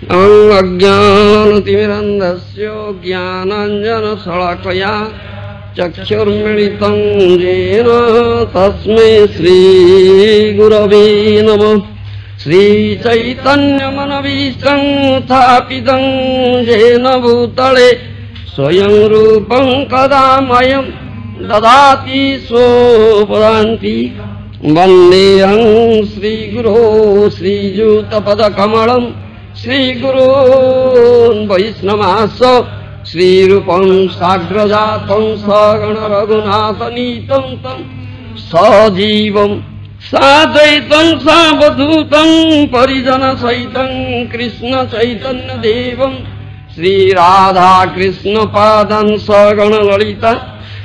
अज्ञानतिमिरन्धस्य ज्ञानाञ्जनशलाकया चक्षुर्मिलितं येन तस्मै श्रीगुरवे नमः। श्रीचैतन्यमनवीष्टं स्थापितं येन भूतले स्वयं रूपं कदा मह्यं ददाति स्वपदान्ति। वन्देऽहं श्रीगुरो श्रीयुतपदकमलं श्रीगुरून् वैष्णवांश्च श्रीरूपं साग्रजातं सगण रघुनाथनीतं तं सजीवं साद्वैतं सावधूतं परिजनसहितं कृष्ण चैतन्यदेवं श्रीराधाकृष्णपादान् सगण ललिता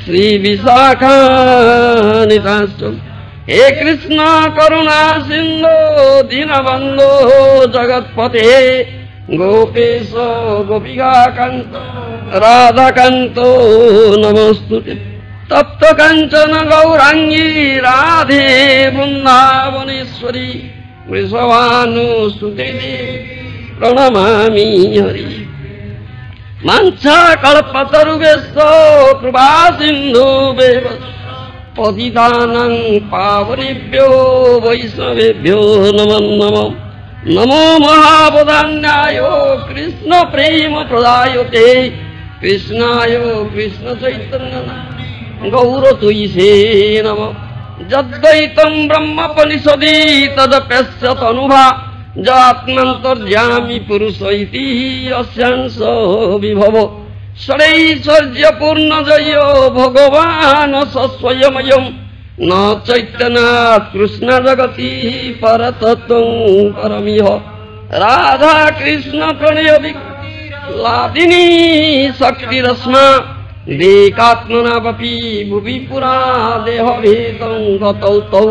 श्रीविशाखान्वितांश्च। हे कृष्ण करुणा सिन्धो दीनबन्धो जगत्पते गोपेश गोपिकान्त राधाकान्तो नमोस्तुते। तप्त काञ्चन गौरांगी राधे वृन्दावनेश्वरी वृषभानुसुते प्रणमामि हरि। वाञ्छाकल्पतरुभ्यश्च कृपा सिन्धुभ्यः पतितानां पावनेभ्यो वैष्णवेभ्यो नमो नमः। नमो महावदान्याय कृष्ण प्रेम प्रदायते कृष्णाय कृष्ण चैतन्य गौरतुयिषे नमः। यद्वैतं ब्रह्मोपनिषदि तदप्यस्य तनुभा जात्मन्तर्यामि पुरुष इति अस्यांश विभव। षडैश्वर्यपूर्णजयो भगवान् स्वयमयं न चैतन्यात् कृष्ण जगति परतत्त्वं परमिह। राधा कृष्ण प्रणय लादिनी शक्तिरस्मा देकात्मनावपि भुवि पुरा देहभेदं गतौ तौ।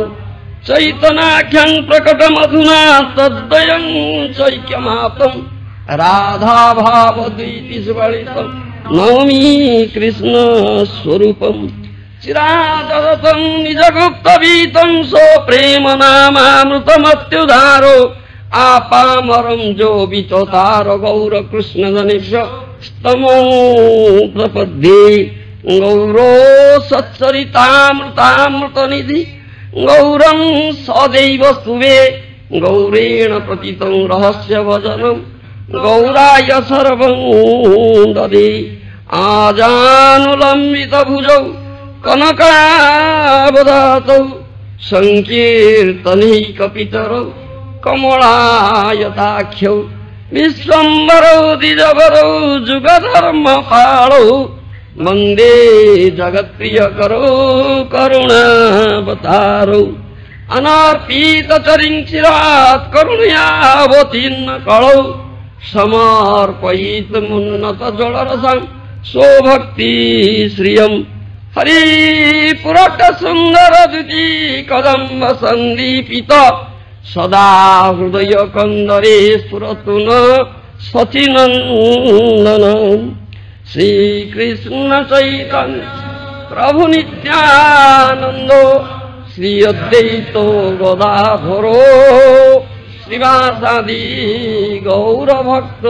चैतन्याख्यं प्रकटमधुना तद्वयं चैक्यमातं राधा भावद्वीति सुबलितं नौमि कृष्ण स्वरूपम्। चिरादतं निजगुप्तवीतं स्वप्रेम नामामृतमत्युदारो आपामरं जो विचोतारो गौर कृष्ण जनेभ्य स्तमो प्रपद्ये। गौरो सच्चरितामृतामृतनिधि गौरं सदैव स्तुवे गौरेण प्रतितं रहस्य भजनं गौराय सर्वं ददे। आजानुलम्बित भुजौ कनकावदातौ संकीर्तनैकपितरौ कमलायताख्यौ विश्वम्भरौ द्विजवरौ जुगधर्मपालौ वन्दे जगत्प्रियकरौ करुणावतारौ। अनार्पितचरिञ्चिरात् करुणयावतीर्ण कलौ समर्पयितुमुन्नतजलरसं स्वभक्ति श्रियम्। हरिपुरट सुन्दर द्युति कदम्ब सन्दीपित सदा हृदय कंदरे स्फुरतु न सचिनन्दनम्। श्रीकृष्ण चैतन्य प्रभु नित्यानन्दो श्री अद्वैतो गदाधरो श्रीवासादि गौरभक्त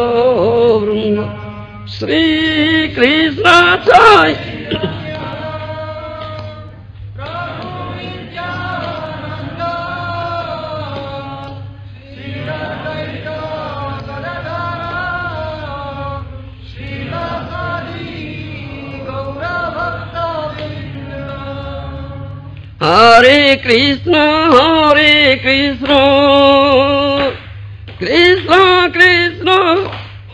वृन्द। श्रीकृष्ण चैतन्य हरे कृष्ण कृष्ण कृष्ण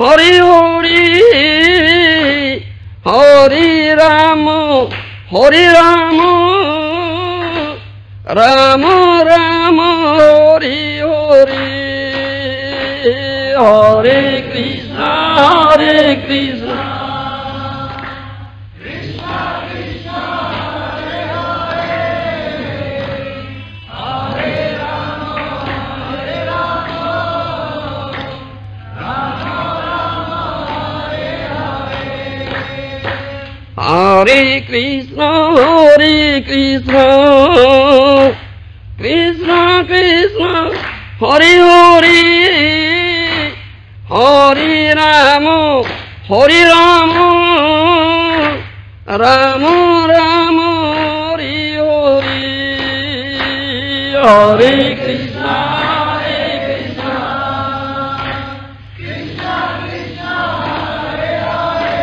हरे हरे हरे राम राम राम हरे हरे। हरे कृष्ण हरे कृष्ण कृष्ण कृष्ण हरे हरे हरे হরি রাম রাম রাম হরি হরি হরে কৃষ্ণ হরে কৃষ্ণ কৃষ্ণ কৃষ্ণ হরে হরে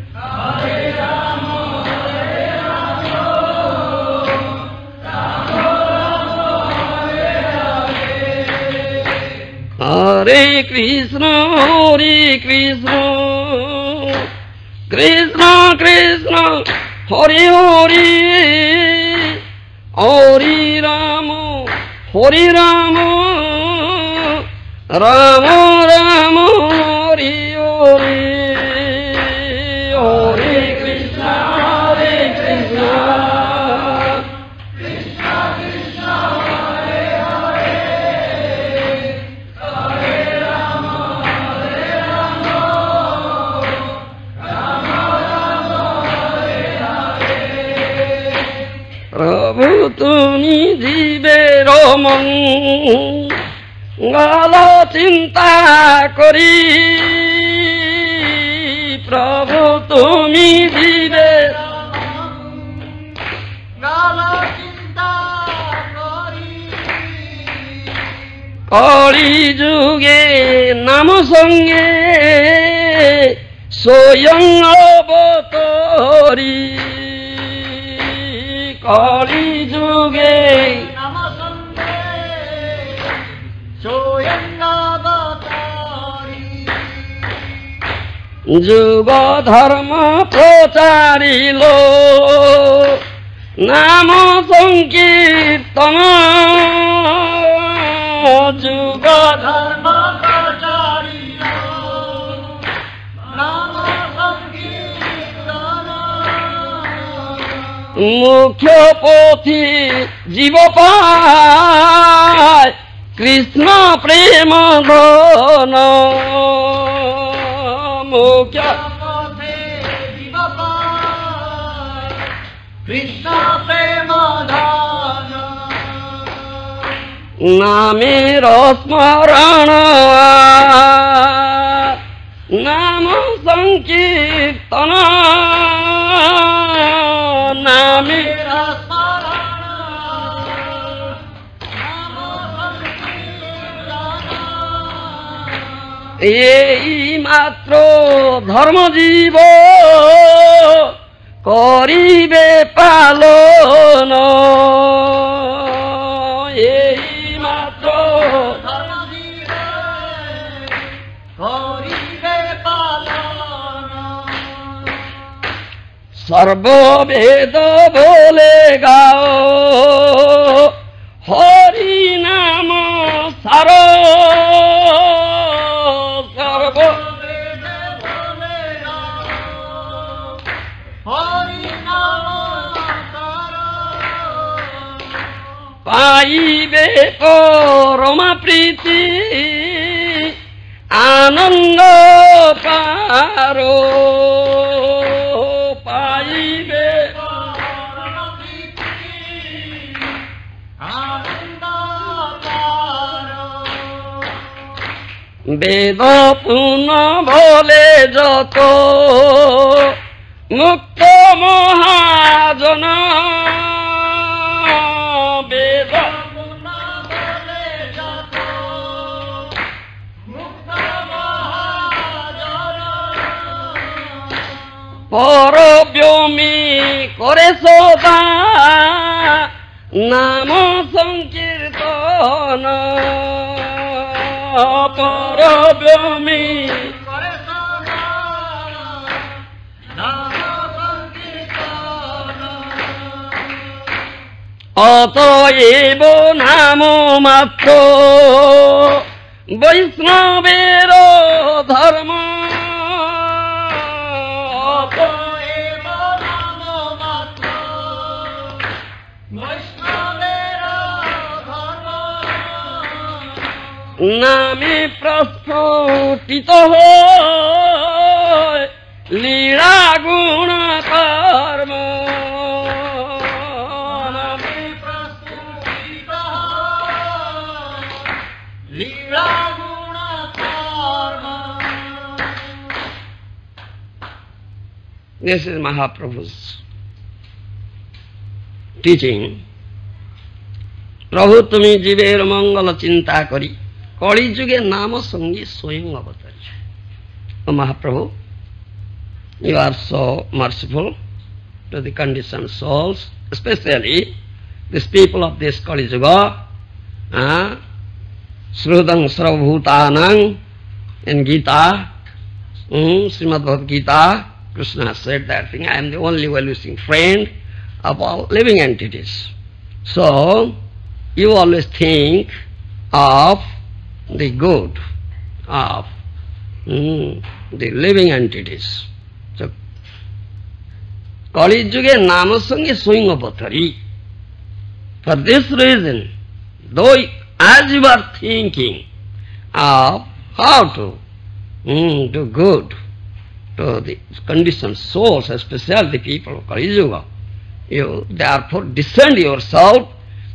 হরে রাম হরে রাম রাম রাম হরে হরে হরে কৃষ্ণ কৃষ্ণ কৃষ্ণ হরি হরি হরি রাম রাম রাম হরি হরি হরে কৃষ্ণ হরে কৃষ্ণ কৃষ্ণ কৃষ্ণ হরে হরে হরে রাম রাম রাম হরে হরে প্রভু তুমি জীবের মঙ্গল চিন্তা করি প্রভু তুমি জীবের মঙ্গল চিন্তা করি কলি যুগে নাম সঙ্গে স্বয়ং অবতরী কলি যুগে নাম সঙ্গে স্বয়ং অবতরী যুগ ধর্ম প্রচারিল নাম সংকীর্তন যুগ ধর্ম প্রচারিল নাম সংকীর্তন মুখ্য পথি জীব পায় কৃষ্ণ প্রেম ধন মুখ্য পথি জীব পায় কৃষ্ণ প্রেম ধন নামের স্মরণ নাম সংকীর্তন নামের স্মরণ নাম সংকীর্তন এই মাত্র ধর্মজীব করিবে পালন এই মাত্র ধর্মজীব করিবে পালন সর্ববেদ বলে গাও হরি নাম সার সর্ববেদ বলে গাও হরি নাম সার পাইবে পরমা প্রীতি আনন্দ পারো পাইবে পরমা প্রীতি আনন্দ পারো বেদ পুন বলে যত মুক্ত মহাজন বেদ পুন বলে যত মুক্ত মহাজন পরব্যমি করে সদা নাম সংকীর্তন পরব্যমি করে সদা নাম সংকীর্তন অতএব নাম মাত্র বৈষ্ণবের ধর্ম অতএব নাম মাত্র বৈষ্ণবের ধর্ম নামে প্রস্ফুটিত হয় লীলা গুণ কর্ম নামে প্রস্ফুটিত হয় লীলা গুণ কর্ম This is Mahaprabhu's teaching. প্রভু তুমি জীবের মঙ্গল চিন্তা করি কলিযুগে নাম সঙ্গী স্বয়ং অবতার। O Mahaprabhu, you are so merciful to the conditioned souls, especially these people of this Kali Yuga. Srudang Sarvabhutanang in Gita, Srimad Bhagavad Gita, Krishna said that thing, I am the only well-wishing friend of all living entities. So, you always think of the good of the living entities. So, Kali Yuga Nama Sangi Swing Avatari. For this reason, though as you are thinking of how to do good to the conditioned souls, especially the people of Kali Yuga, you therefore descend yourself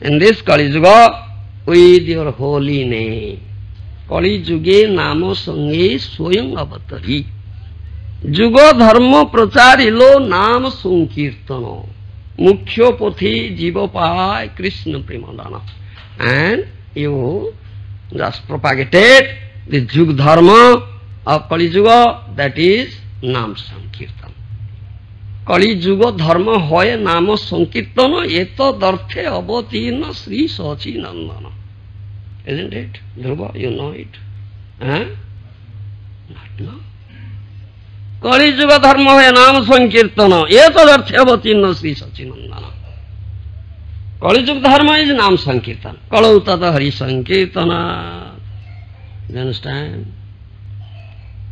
in this Kali Yuga with your holy name. Kali Yuge Namo Sange Swayam Avatari. Yuga Dharma Pracharilo Nam Sankirtano. Mukhya Pothi Jiva Pai Krishna Premadana. And you just propagated the Yuga Dharma of Kali Yuga, that is Nam Sankirtan. Kali Yuga Dharma hoye Nama Sankirtana eto darthe avatirna Sri Sachi Nandana. Isn't it? Dhruva, you know it? Not know. Kali Yuga Dharma hoye Nama Sankirtana eto darthe avatirna Sri Sachi Nandana. Kali Yuga Dharma is Nam Sankirtan. Kalau Tata Hari Sankirtana. You understand?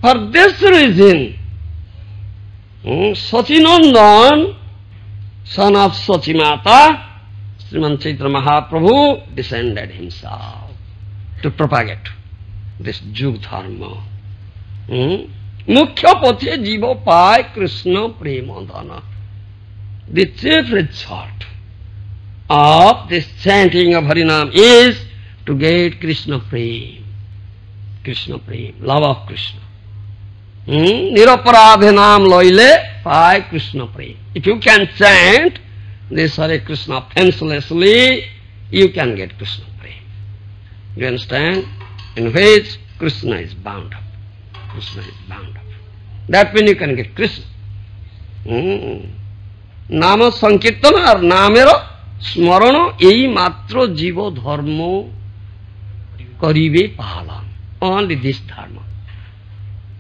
For this reason, Sachinandan, son of Sachimata, Sriman Chaitanya Mahaprabhu descended himself to propagate this Yuga Dharma. Mukhya Pathe Jiva Pai Krishna Premadana. The chief result of this chanting of Harinam is to get Krishna Prem. Krishna Prem, love of Krishna. Niraparadhe Nam Loile Pai Krishna Prem. If you can chant this Hare Krishna offenselessly, you can get Krishna Prem. You understand? In which Krishna is bound up. Krishna is bound up. That means you can get Krishna. Nama Sankirtana or Namera Smarana ei matro jiva dharma karibe pahalan. Only this dharma.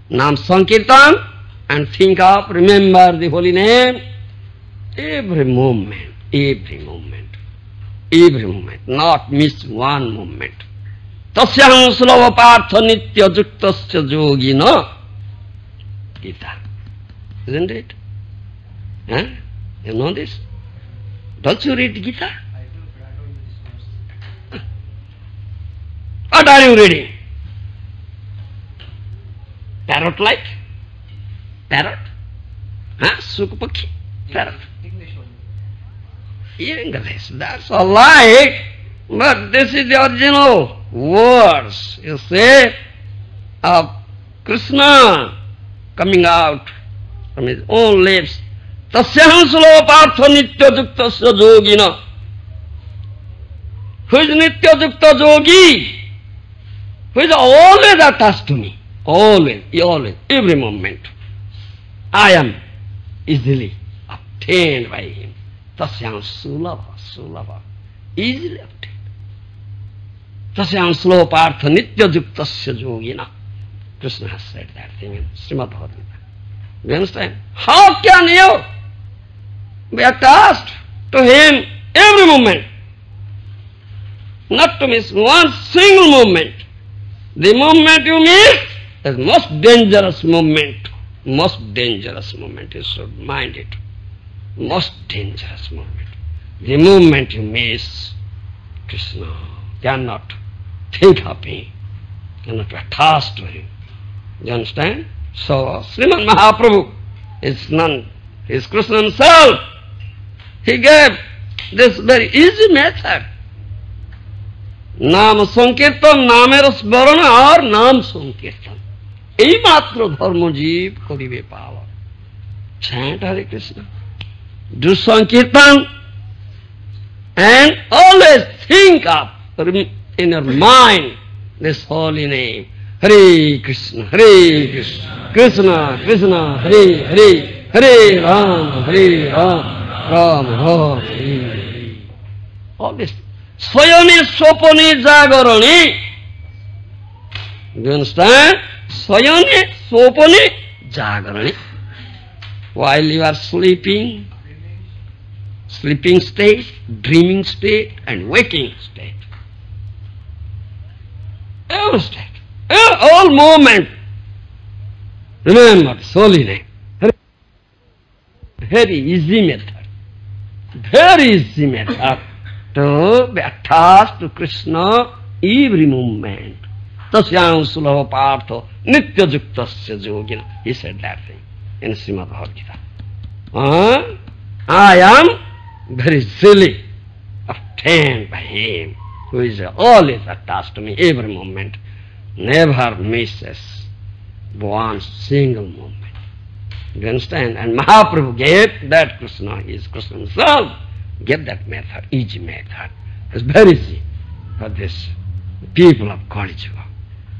Nam Sankirtan and think of, remember the holy name every moment, every moment, every moment, not miss one moment. Tasyam slava partha nitya juktasya yogina. Gita. Isn't it? You know this? Don't you read Gita? What are you reading? Parrot like? Parrot? Sukapakhi? Parrot? English, that's all right. But this is the original words, you say, of Krishna coming out from his own lips. Tasyaham slopartha nitya juktasya yogina. Who is nitya jukta yogi? Who is always attached to me. Always, every moment. I am easily obtained by him. Tasyam sulabha. Easily obtained. Tasyam slopartha nitya juktasya yogina. Krishna has said that thing in Srimad Bhagavad Gita. You understand? How can you be attached to him every moment? Not to miss one single moment. The moment you miss is most dangerous moment. Most dangerous moment. You should mind it. Most dangerous moment. The moment you miss Krishna, cannot think of him, cannot be attached to him. You understand? So, Sriman Mahaprabhu is none, he is Krishna himself. He gave this very easy method. Nam Sankirtan, Namera Smarana or Nam Sankirtan. এই মাত্র ধর্মজীব করিবে পাওয়া। chant Hare Krishna, do Sankirtan, and always think of in your mind this holy name, Hare Krishna, Krishna Krishna, Hare Hare, Hare Ram, Ram Ram, Hare. All this. Swayame Sopane Jagarane. Do you understand? Swayame Sopane Jagarane. While you are sleeping state, dreaming state, and waking state. Every state, all moment. Remember this holy name. Very easy method. Very easy method to be attached to Krishna every moment. Tasyam sulabha partho nitya juktasya yogina. He said that thing in Srimad Bhagavad Gita. I am very silly, obtained by him, who is always attached to me every moment, never misses one single moment. You understand? And Mahaprabhu gave that Krishna, he is Krishna himself, gave that method, easy method. It's very easy for this people of Kali Yuga.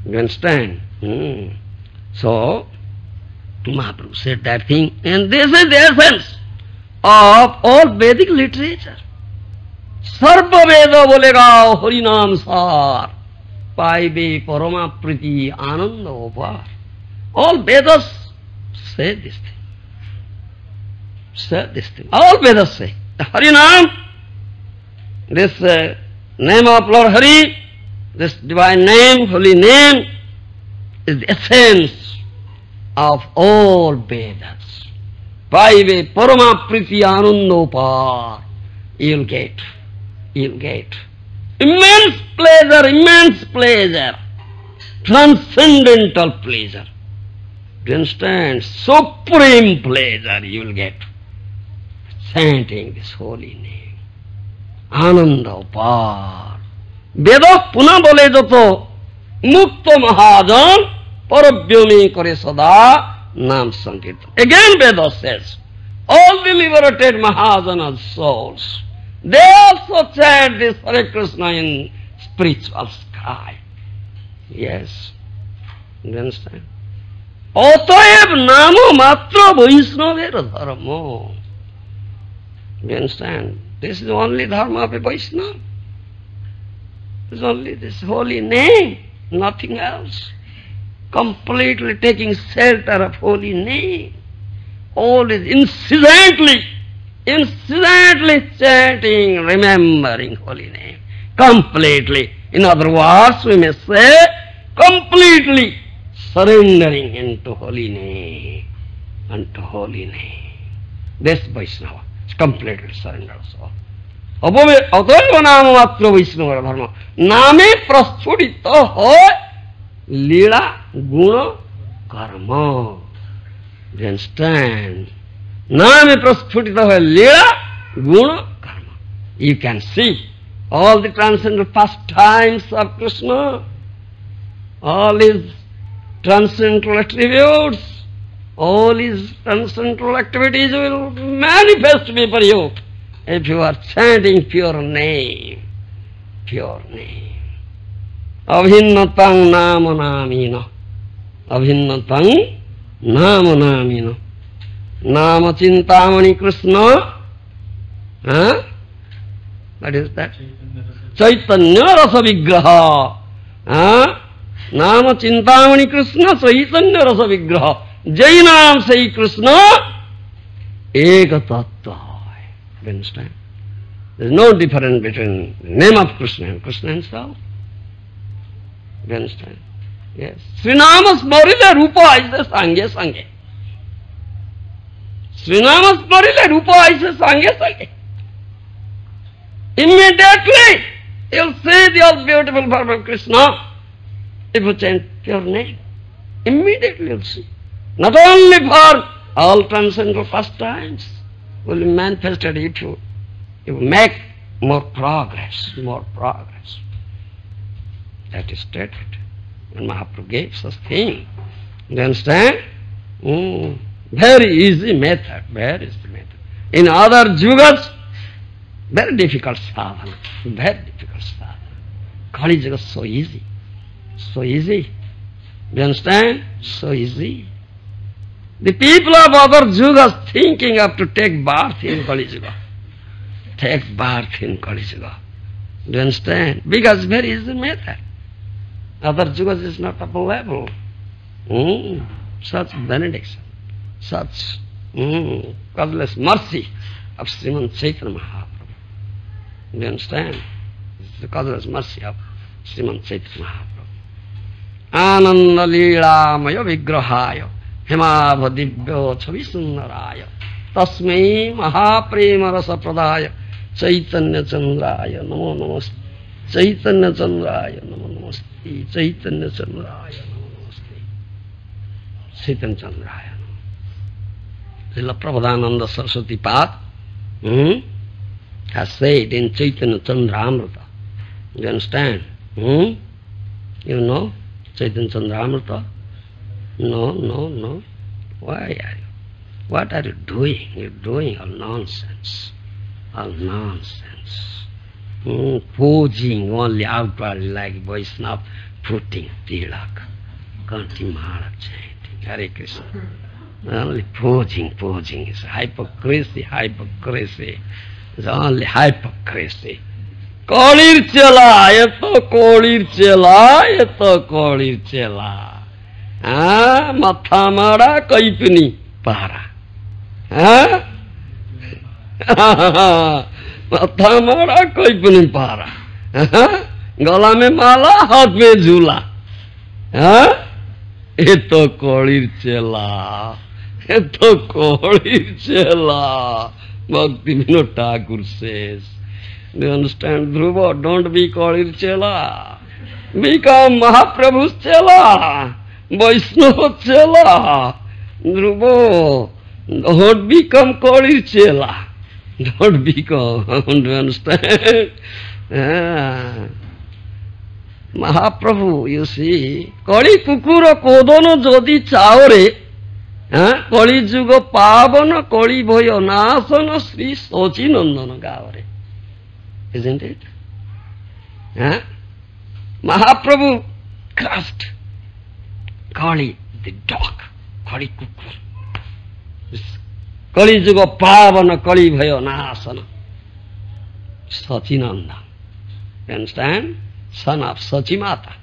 You understand? So, Mahaprabhu said that thing, and this is the essence of all Vedic literature. Sarva Veda bolega Harinam sar, paibe parama priti ananda upar. All Vedas say this thing. Say this thing. All Vedas say. The Harinam, this name of Lord Hari, this divine name, holy name, is the essence of all Vedas. Paive parama priti anandopar. You'll get immense pleasure, transcendental pleasure. Do you understand? Supreme pleasure you will get chanting this holy name. Ananda upar. Veda puna bole jato mukta mahajan parabhyami kare sada Nam Sankirtan. Again Veda says, all the liberated Mahajanas souls, they also chant this Hare Krishna in spiritual sky. Yes. You understand? Otaev namo matra Vaishnavera dharma. You understand? This is only dharma of a Vaishnava. This is only this holy name, nothing else. Completely taking shelter of holy name. Always incessantly chanting, remembering holy name. Completely. In other words, we may say, completely surrendering into holy name. Unto holy name. This Vaishnava is completely surrendered soul. Ataiva nama matra Vaishnava dharma. Name prasthudita hoy Lila guna karma. Do you understand? Name prasphutita hoy Lila guna karma. You can see all the transcendental pastimes of Krishna, all his transcendental attributes, all his transcendental activities will manifest before you if you are chanting pure name. Pure name. Abhinnatang nama namina. Abhinnatang nama namina. Nama Chintamani Krishna. What is that? Chaitanya Rasa Vigraha. Nama Chintamani Krishna Chaitanya Rasa Vigraha. Jainam say Krishna Eka Tattva. You understand? There is no difference between the name of Krishna and Krishna himself. You understand? Yes. Srinama Smarile Rupa is the Sangye Sangye. Srinama Smarile Rupa is the Sangye Sangye. Immediately you'll see the all beautiful form of Krishna if you chant pure name. Immediately you'll see. Not only for all transcendental pastimes will be manifested if you make more progress. That is stated. And Mahaprabhu gave such thing. You understand? Very easy method, very easy method. In other yugas, very difficult sadhana, very difficult sadhana. Kali Yuga is so easy, so easy. You understand? So easy. The people of other yugas thinking of to take birth in Kali Yuga. Take birth in Kali Yuga. Do you understand? Because very easy method. Other yugas is not available. Such benediction, such causeless mercy of Srimad Chaitanya Mahaprabhu. Do you understand? This is the causeless mercy of Srimad Chaitanya Mahaprabhu. Ananda Leelamaya Vigrahaya Hemabha Divya Chavisundaraya Tasmai Mahaprema Rasa Pradaya Chaitanya Chandraya Namo Namaste Chaitanya Chandraya Namo Namaste Chaitanya Chandraya Namo Namaste Chaitanya Chandraya Srila Prabhupada Saraswati Pad has said in Chaitanya Chandramrita. You understand? You know Chaitanya Chandramrita? No. Why are you? What are you doing? You're doing all nonsense. All nonsense. Posing only outwardly like Vaishnava, putting tilak, Kantimala chanting, Hare Krishna. Only posing is hypocrisy. It's only hypocrisy. Kolir chela, eto kolir chela. Matha mara kaipni para. Matha mara kaipni para. Gala mein mala, hath mein jhula. Eto kolir chela. Bhakti Vinod Thakur says. Do you understand, Dhruva? Don't be Kolir Chela. Become Mahaprabhu's Chela. Vaishnava Chela. Dhruva, don't become Kolir Chela. Don't become. Do you understand? Mahaprabhu, you see, Kali Kukura Kodono Jodi Chaore. Kali Yuga Pavana Kali Bhoya Nasana Sri Sochi Nandana Gaure. Isn't it? Mahaprabhu crushed Kali, the dog, Kali Kukur. Kali Yuga Pavana Kali Bhoya Nasana Sochi Nandana. You understand? Son of Sachimata.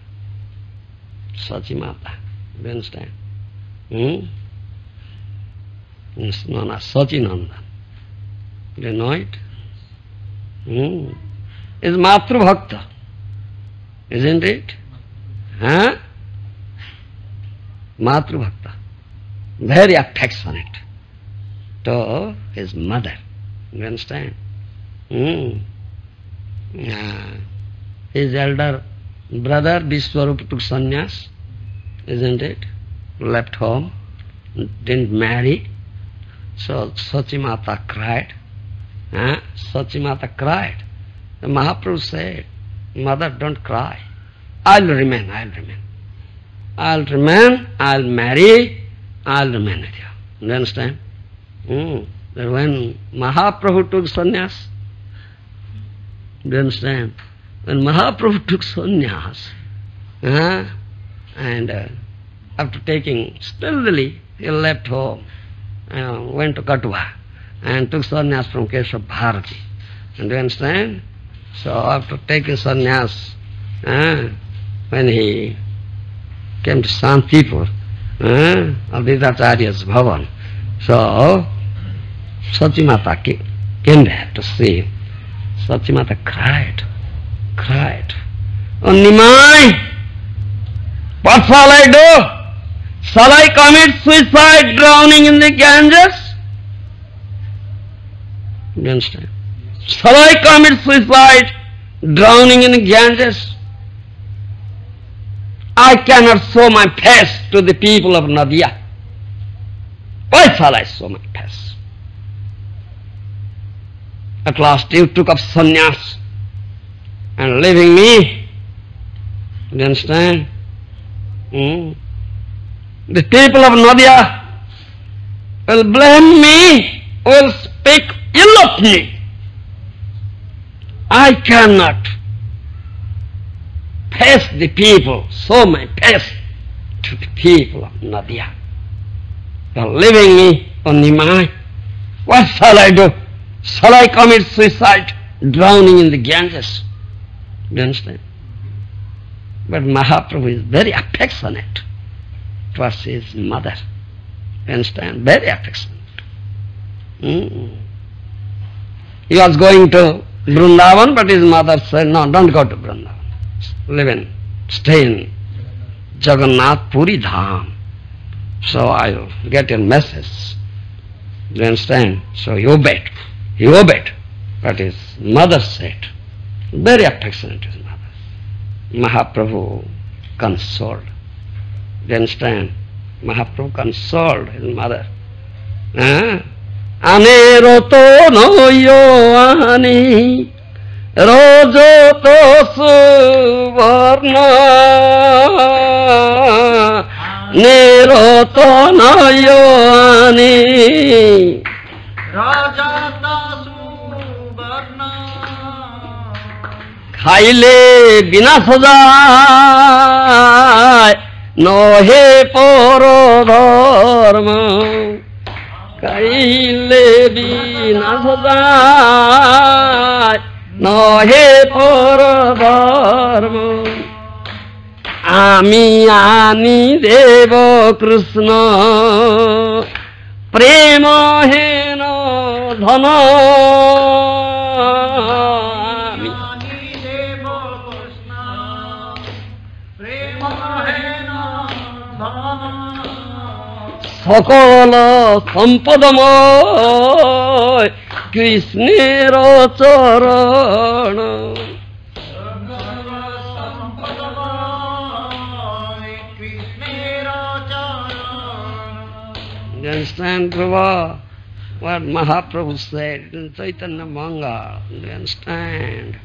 Sachimata. You understand? It's known as Sachinanda. Do you know it? It's Matru Bhakta. Isn't it? Matru Bhakta. Very affectionate to his mother. You understand? His elder brother Vishwarupa took sannyas. Isn't it? Left home. Didn't marry. So Sachimata cried. Sachimata cried. The Mahaprabhu said, Mother, don't cry. I'll remain. I'll marry, I'll remain with you. You understand? When Mahaprabhu took sannyas, do you understand? When Mahaprabhu took sannyas, and after taking stealthily, he left home. Went to Katwa and took sannyas from Keshav Bharati. And do you understand? So after taking sannyas, when he came to Santipur, Advaitacharya's bhavan, so Sachimata came there to see him. Sachimata cried. Oh Nimai, what shall I do? Shall I commit suicide drowning in the Ganges? You understand? Shall I commit suicide drowning in the Ganges? I cannot show my face to the people of Nadia. Why shall I show my face? At last you took up sannyas and leaving me. You understand? The people of Nadia, will blame me, will speak ill of me. I cannot face the people, show my face to the people of Nadia. They are leaving me on the mind. What shall I do? Shall I commit suicide, drowning in the Ganges? Do you understand? But Mahaprabhu is very affectionate towards his mother. You understand? Very affectionate. He was going to Vrindavan, but his mother said, no, don't go to Vrindavan. Stay in Jagannath Puri Dham. So I'll get your message. Do you understand? So he obeyed. He obeyed what his mother said. Very affectionate to his mother. Mahaprabhu consoled. Do you understand? Mahaprabhu consoled his mother. Ane roto no yo ani rojo to suvarna ne roto no yo ani rojo to suvarna খাইলে বিনাশ যায় নহে পর ধর্ম খাইলে বিনাশ যায় নহে পর ধর্ম আমি আনি দেব কৃষ্ণ প্রেম হেন ধন সকল সম্পদময় কৃষ্ণের চরণ You understand, Prabhu? What Mahaprabhu said in Chaitanya Mangal. Do you understand?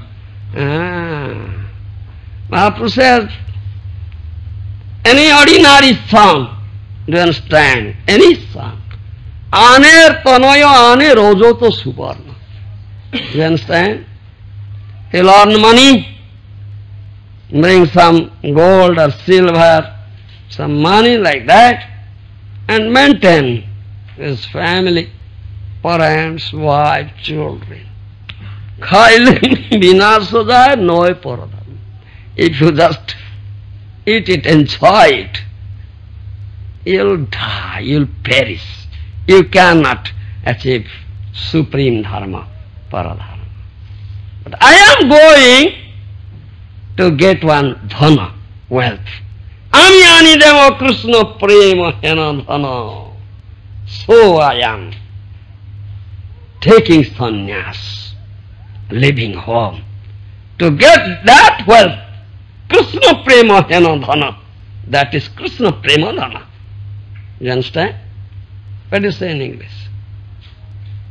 Mahaprabhu says, any ordinary song, do you understand? Any song. Aner tanoyo ane rojo to subarna. Do you understand? He'll earn money, bring some gold or silver, some money like that, and maintain his family, parents, wife, children. Khaile vinasho jay noy paradharma. If you just eat it, enjoy it, you'll die, you'll perish. You cannot achieve supreme dharma, paradharma. But I am going to get one dhana, wealth. Ami ani deva Krishna prema hena dhana. So I am taking sannyas, leaving home, to get that wealth. Krishna prema hena dhana. That is Krishna prema dhana. You understand? What do you say in English?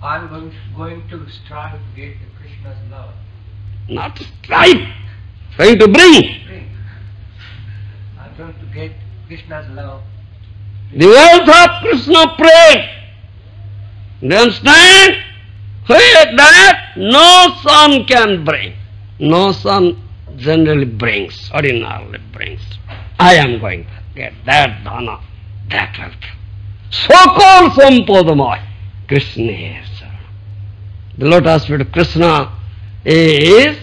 I'm going to strive to get Krishna's love. Not strive. Going to bring. I'm going to get Krishna's love. The wealth of Krishna prema. Do you understand? That no son can bring. No son generally brings, ordinarily brings. I am going to get that dhana, that wealth. Sokol sampadamoy, Krishna is. The lotus feet of Krishna is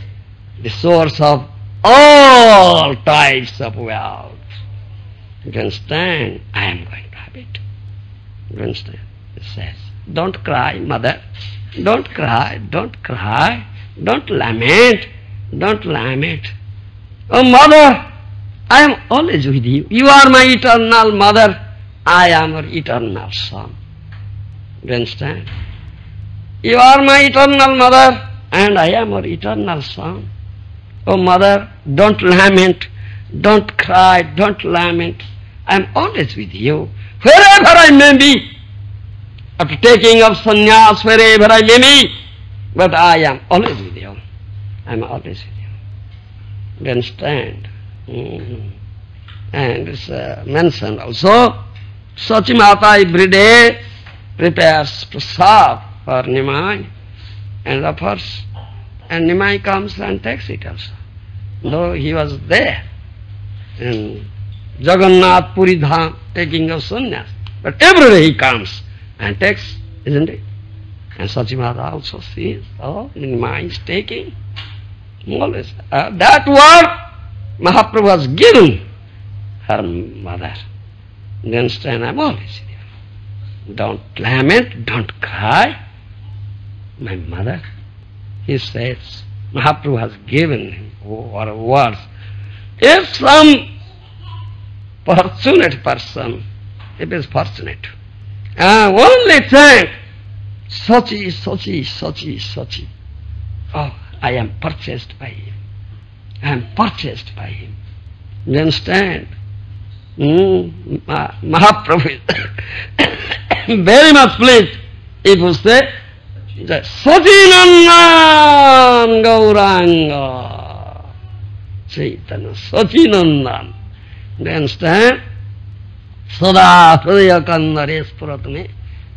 the source of all types of wealth. You understand? I am going to have it. You understand? It says, don't cry, mother. Don't cry, don't cry. Don't lament, don't lament. Oh, mother, I am always with you. You are my eternal mother. I am your eternal son. Do you understand? You are my eternal mother, and I am your eternal son. Oh, mother, don't lament, don't cry, don't lament. I am always with you, wherever I may be. After taking of sannyas, wherever I may be, but I am always with you. I am always with you. Do you understand? And it's mentioned also, Sachi Mata every day prepares prasad for Nimai and offers, and Nimai comes and takes it also. Though he was there in Jagannath Puri Dham taking of sannyas, but every day he comes and takes, isn't it? And Sachimata also sees, oh, Nimai is taking. Always. That word Mahaprabhu has given her mother. You understand? I'm always there. Don't lament, don't cry. My mother, he says, Mahaprabhu has given him words. If some fortunate person, if he is fortunate, only think, Sachi, Sachi, Sachi, Sachi. Oh, I am purchased by him. I am purchased by him. You understand? Mahaprabhu is very much pleased if you say, Sacinandan Gauranga. Chaitanya, Sacinandan. You understand? Sada Hridaya Kandare Spuratme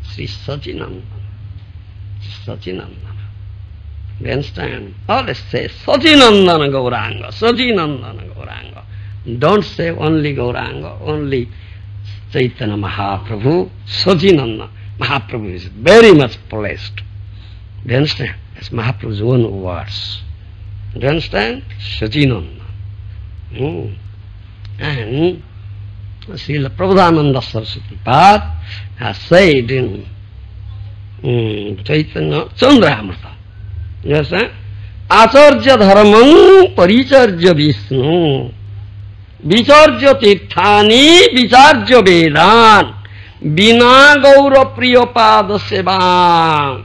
Sri Sacinandan. Sacinandan. You understand? Always say Sacinandana Gauranga, Sacinandana Gauranga. Don't say only Gauranga, only Chaitanya Mahaprabhu, Sacinandana. Mahaprabhu is very much pleased. Do you understand? That's Mahaprabhu's own words. Do you understand? Sacinandana. And Srila Prabhupada Saraswati Pad has said in Chaitanya Chandramrita. Yes, Acharya Dharmam Paricharya Vishnu Vicharya Tirthani Vicharya Vedan Bina Gaura Priyapada Sevam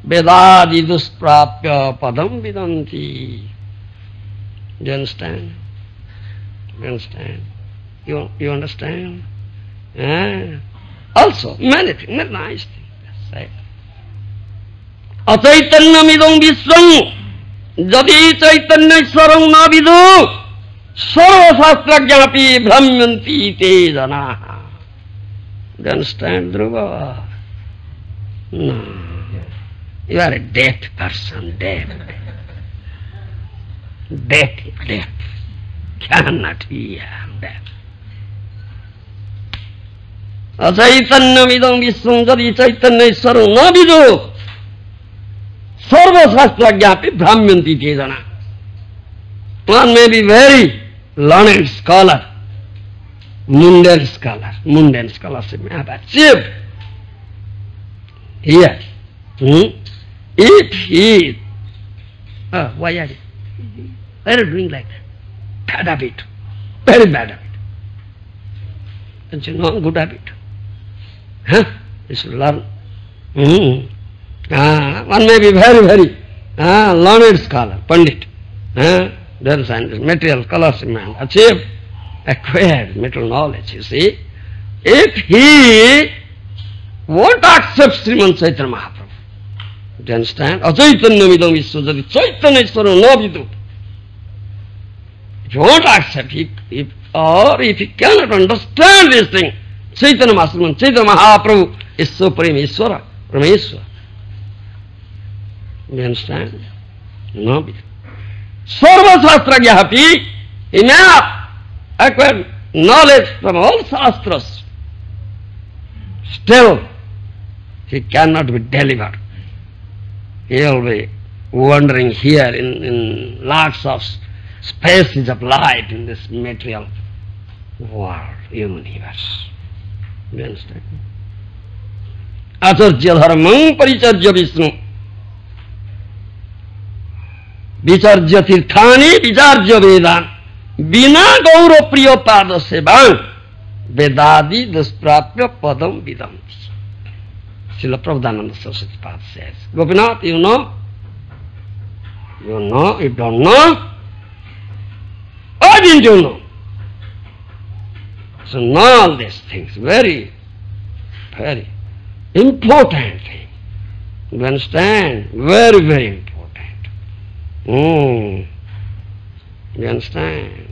Vedadi Dusprapya Padam Vidanti. Do you understand? You understand? You understand? Also, many things, many nice things. Say. Achaitanyamidam visvam jadi chaitanyeswaram na vidu sarva shastrajnapi brahmanti te janaha. Do you understand, Dhruva? No. You are a deaf person, deaf. Deaf. Cannot hear, deaf. Achaitanyamidam visvam jadi chaitanyeswaram na vidu Sarva Shastrajnapi Brahmanti Tejana. One may be very learned scholar, mundane scholarship may have achieved. Here, if he, why are you doing like that? Bad habit, very bad habit. It's a non-good habit. You should learn. One may be very learned scholar, Pandit. Then scientist, material scholarship man, achieved, acquired material knowledge, you see. If he won't accept Sriman Chaitanya Mahaprabhu, do you understand? Achaitanyamidam visvajati chaitanyeswaram na vidu. If you won't accept, if he cannot understand this thing, Chaitanya Mahaprabhu is Supreme Ishvara, Rameshwara. You understand? No. Sarva Shastrajnapi, he may have acquired knowledge from all Shastras. Still, he cannot be delivered. He will be wandering here in lots of spaces of light in this material world, universe. You understand? Acharya Dharmam Paricharya Vishnu Vicharya Tirthani Vicharya Vedan Bina Gaura Priyapada Sevan Vedadi Dusprapya Padam Vidanti. Srila Prabhupada Saraswati Pad says. Gopinath, you know? You know? You don't know? Why didn't you know? So know all these things. Very important thing. You understand? Very important. You understand?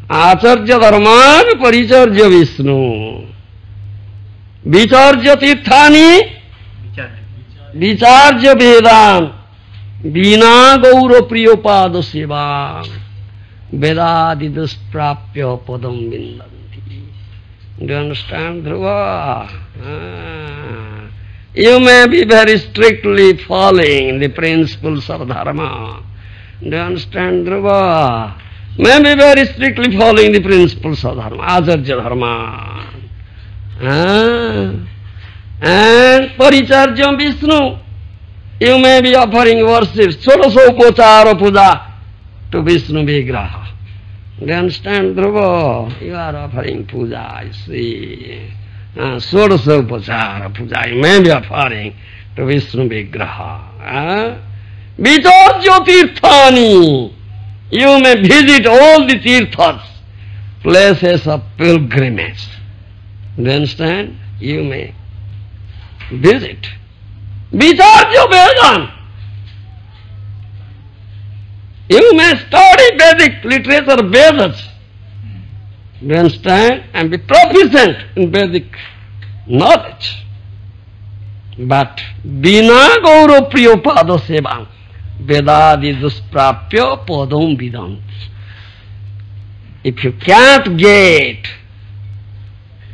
Acharya Dharman Paricharya Vishnu Vicharya tirthani, vicharya vedan, vina gaura priyopada seva, vedadi dusprapya padam vindanti. Do you understand, Dhruva? You may be very strictly following the principles of dharma. Do you understand, Dhruva? May be very strictly following the principles of dharma, acharya dharma. And Paricharjam Vishnu, you may be offering worship, Shodasopachara puja to Vishnu Vigraha. Do you understand, Dhruva? You are offering puja, I see. Shodasopachara puja, you may be offering to Vishnu Vigraha. Vicharya tirthani, you may visit all the tirthas, places of pilgrimage. Do you understand? You may visit. Vicharya Vedan. You may study Vedic literature, Vedas. Do you understand? And be proficient in Vedic knowledge. But Vina Gaura Priyopada Seva, Vedadi Dusprapya Padam Vidanti. If you can't get,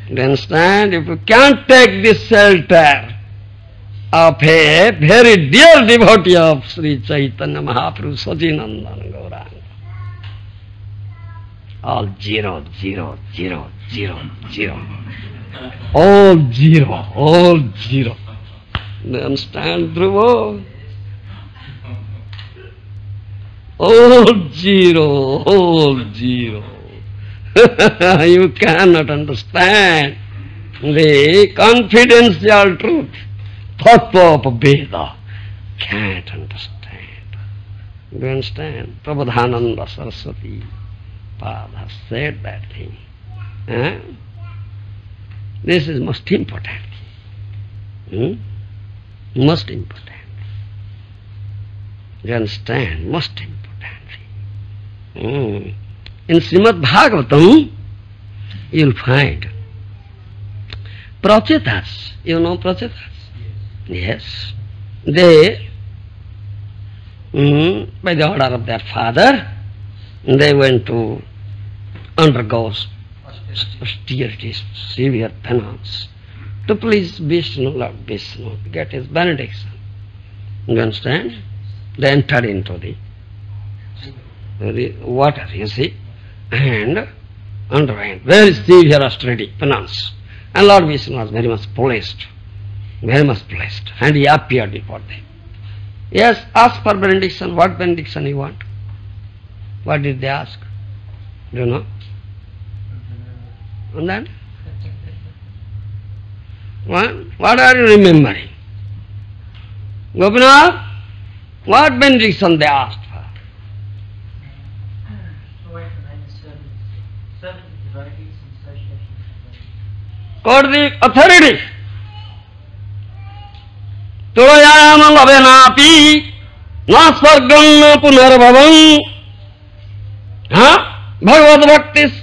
do you understand? If you can't take the shelter of a very dear devotee of Sri Chaitanya Mahaprabhu Sacinandana Gauranga, all 0, 0, 0, 0, 0. All 0, all 0. Do you understand, Dhruva? All 0, all 0. You cannot understand the confidential truth, tattva of Veda. Can't understand. Do you understand? Prabodhananda Saraswati Pad has said that thing. This is most important. Most important. Do you understand? Most important thing. In Srimad Bhagavatam, you will find Prachetas. You know Prachetas? Yes. They, by the order of their father, they went to undergo austerities, severe penance, to please Vishnu, Lord Vishnu, to get his benediction. You understand? They entered into the water, you see, and underwent very severe austerity, penance. And Lord Vishnu was very much pleased, and he appeared before them. Yes, ask for benediction. What benediction you want? What did they ask? Do you know? And then? What are you remembering? Gopinath, what benediction they asked for? Got the authority. Turayama lavenapi na sargam na punarbhavam bhagavad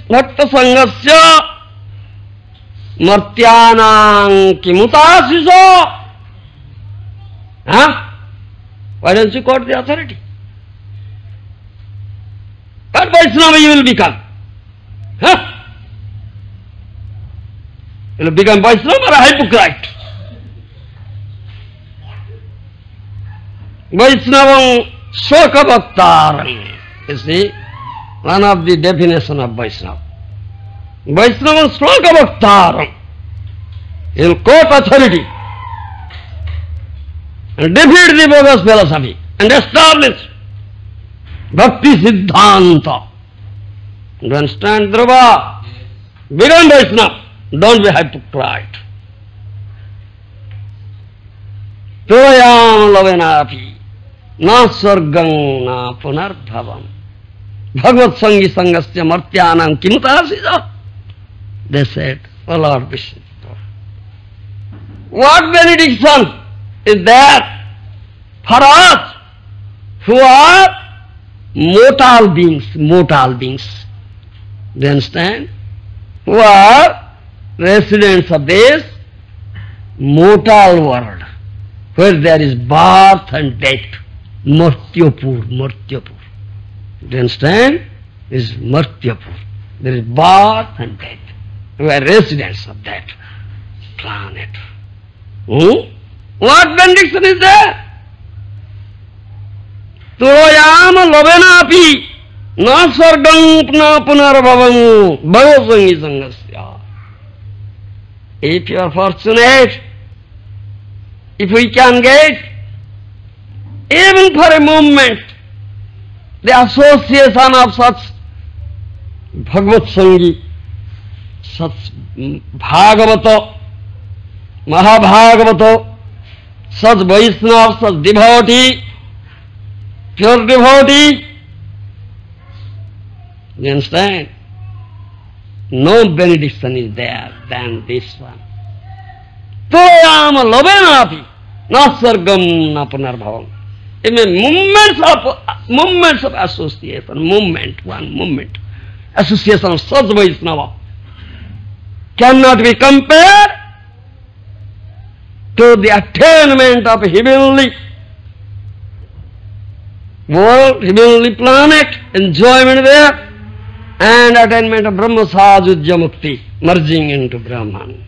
bhakta sangasya martyanam kimutasisa. Why don't you quote the authority? What Vaishnava you will become? You will become Vaishnava or a hypocrite? Vaishnavam Shoka Bhaktaram. You see, one of the definition of Vaishnava. Vaishnavam Shoka Bhaktaram. He will quote authority and defeat the bogus philosophy and establish Bhakti Siddhanta. Do you understand, Dhruva? Become Vaishnava. Don't be hypocrite. Turayam lavenapi na sargam na punarbhavam bhagavad sangi sangasya martyanam kimutasisa. They said, O Lord Vishnu, what benediction is that for us who are mortal beings? Do you understand? Who are residents of this mortal world, where there is birth and death. Martyapur, Martyapur. Do you understand? This is Martyapur. There is birth and death. We are residents of that planet. What benediction is there? Turoyam lovenapi na sargam na punarbhavam bhavasangi sangasya. If you are fortunate, if we can get, even for a moment, the association of such Bhagavad Sangi, such Bhagavata, Mahabhagavata, such Vaishnava, such devotee, pure devotee, you understand? No benediction is there than this one. Toyam lovenapi na sargam na punarbhavam. In moments of association, one moment, association of such Vaishnava cannot be compared to the attainment of heavenly world, heavenly planet, enjoyment there, and attainment of Brahma Sajujya Mukti, merging into Brahman.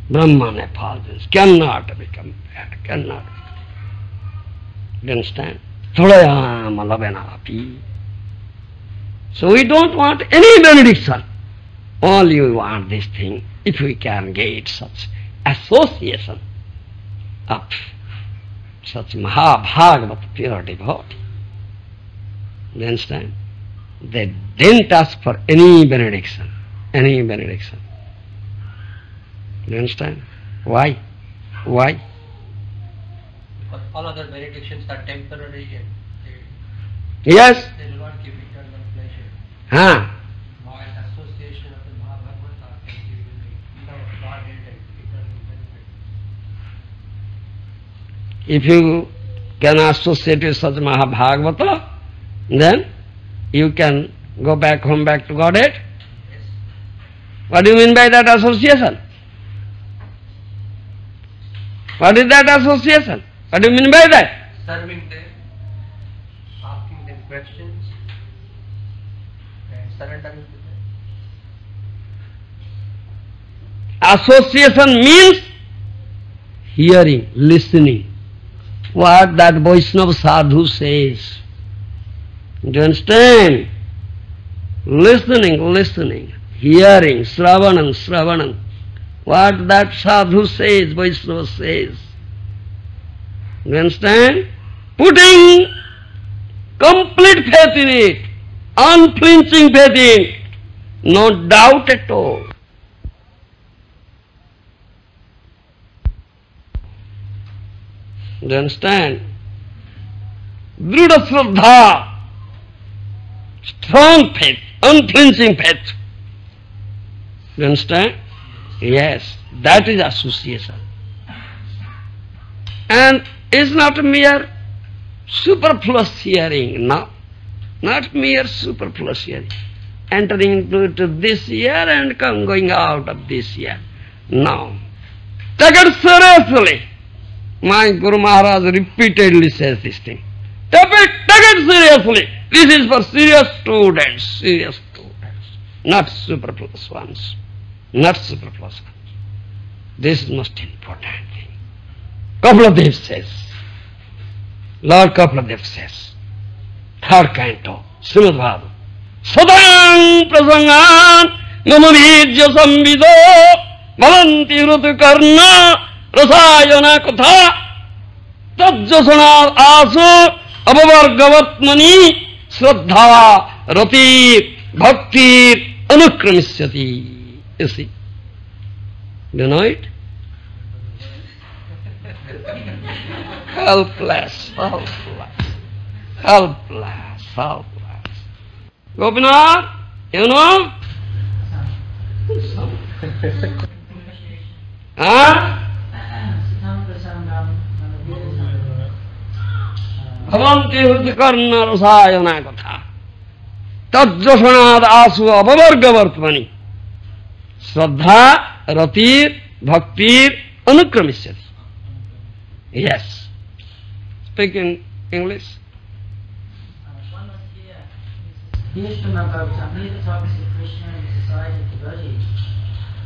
Brahman effulgence cannot be compared, cannot be. You understand? Tulayam lavenapi. So we don't want any benediction. Only we want this thing, if we can get such association of such Mahabhagavat pure devotee. You understand? They didn't ask for any benediction. Any benediction. You understand? Why? Why? Because all other benedictions are temporary and Yes? they do not give eternal pleasure. Huh? While association of the Mahabhagavata can give you the Godhead and eternal benefit. If you can associate with such Mahabhagavata, then you can go back home, back to Godhead. Yes. What do you mean by that association? What is that association? What do you mean by that? Serving them, asking them questions, and surrendering to them. Association means hearing, listening. What that Vaishnava sadhu says. Do you understand? Listening, hearing, Sravanam. What that sadhu says, Vaishnava says. You understand? Putting complete faith in it, unflinching faith in it, no doubt at all. You understand? Drudha Shraddha, strong faith, unflinching faith. You understand? Yes, that is association. And it's not mere superfluous hearing, no. Not mere superfluous hearing. Entering into this year and going out of this year. No. Take it seriously. My Guru Maharaj repeatedly says this thing. Take it seriously. This is for serious students, not superfluous ones. Not superfluous ones. This is most important thing. Kapladev says, Lord Kapladev says, 3rd canto, Srimad Bhagavatam, Sadang prasangan namavijya samvido bhavanti rutu karna rasayana katha tajjasana asu apavargavatmani shraddha rati bhakti anukramisyati. You see? Do you know it? Helpless. Gopinath, you know? Huh? Bhavanti hridikarna rasayana katha tajjasanad asu apavargavartmani Shraddha, Ratir, Bhaktir, Anukramishyati. Yes. Speak in English. One must hear Srimad Bhagavatam, hear the topics of Krishna and the society of devotees,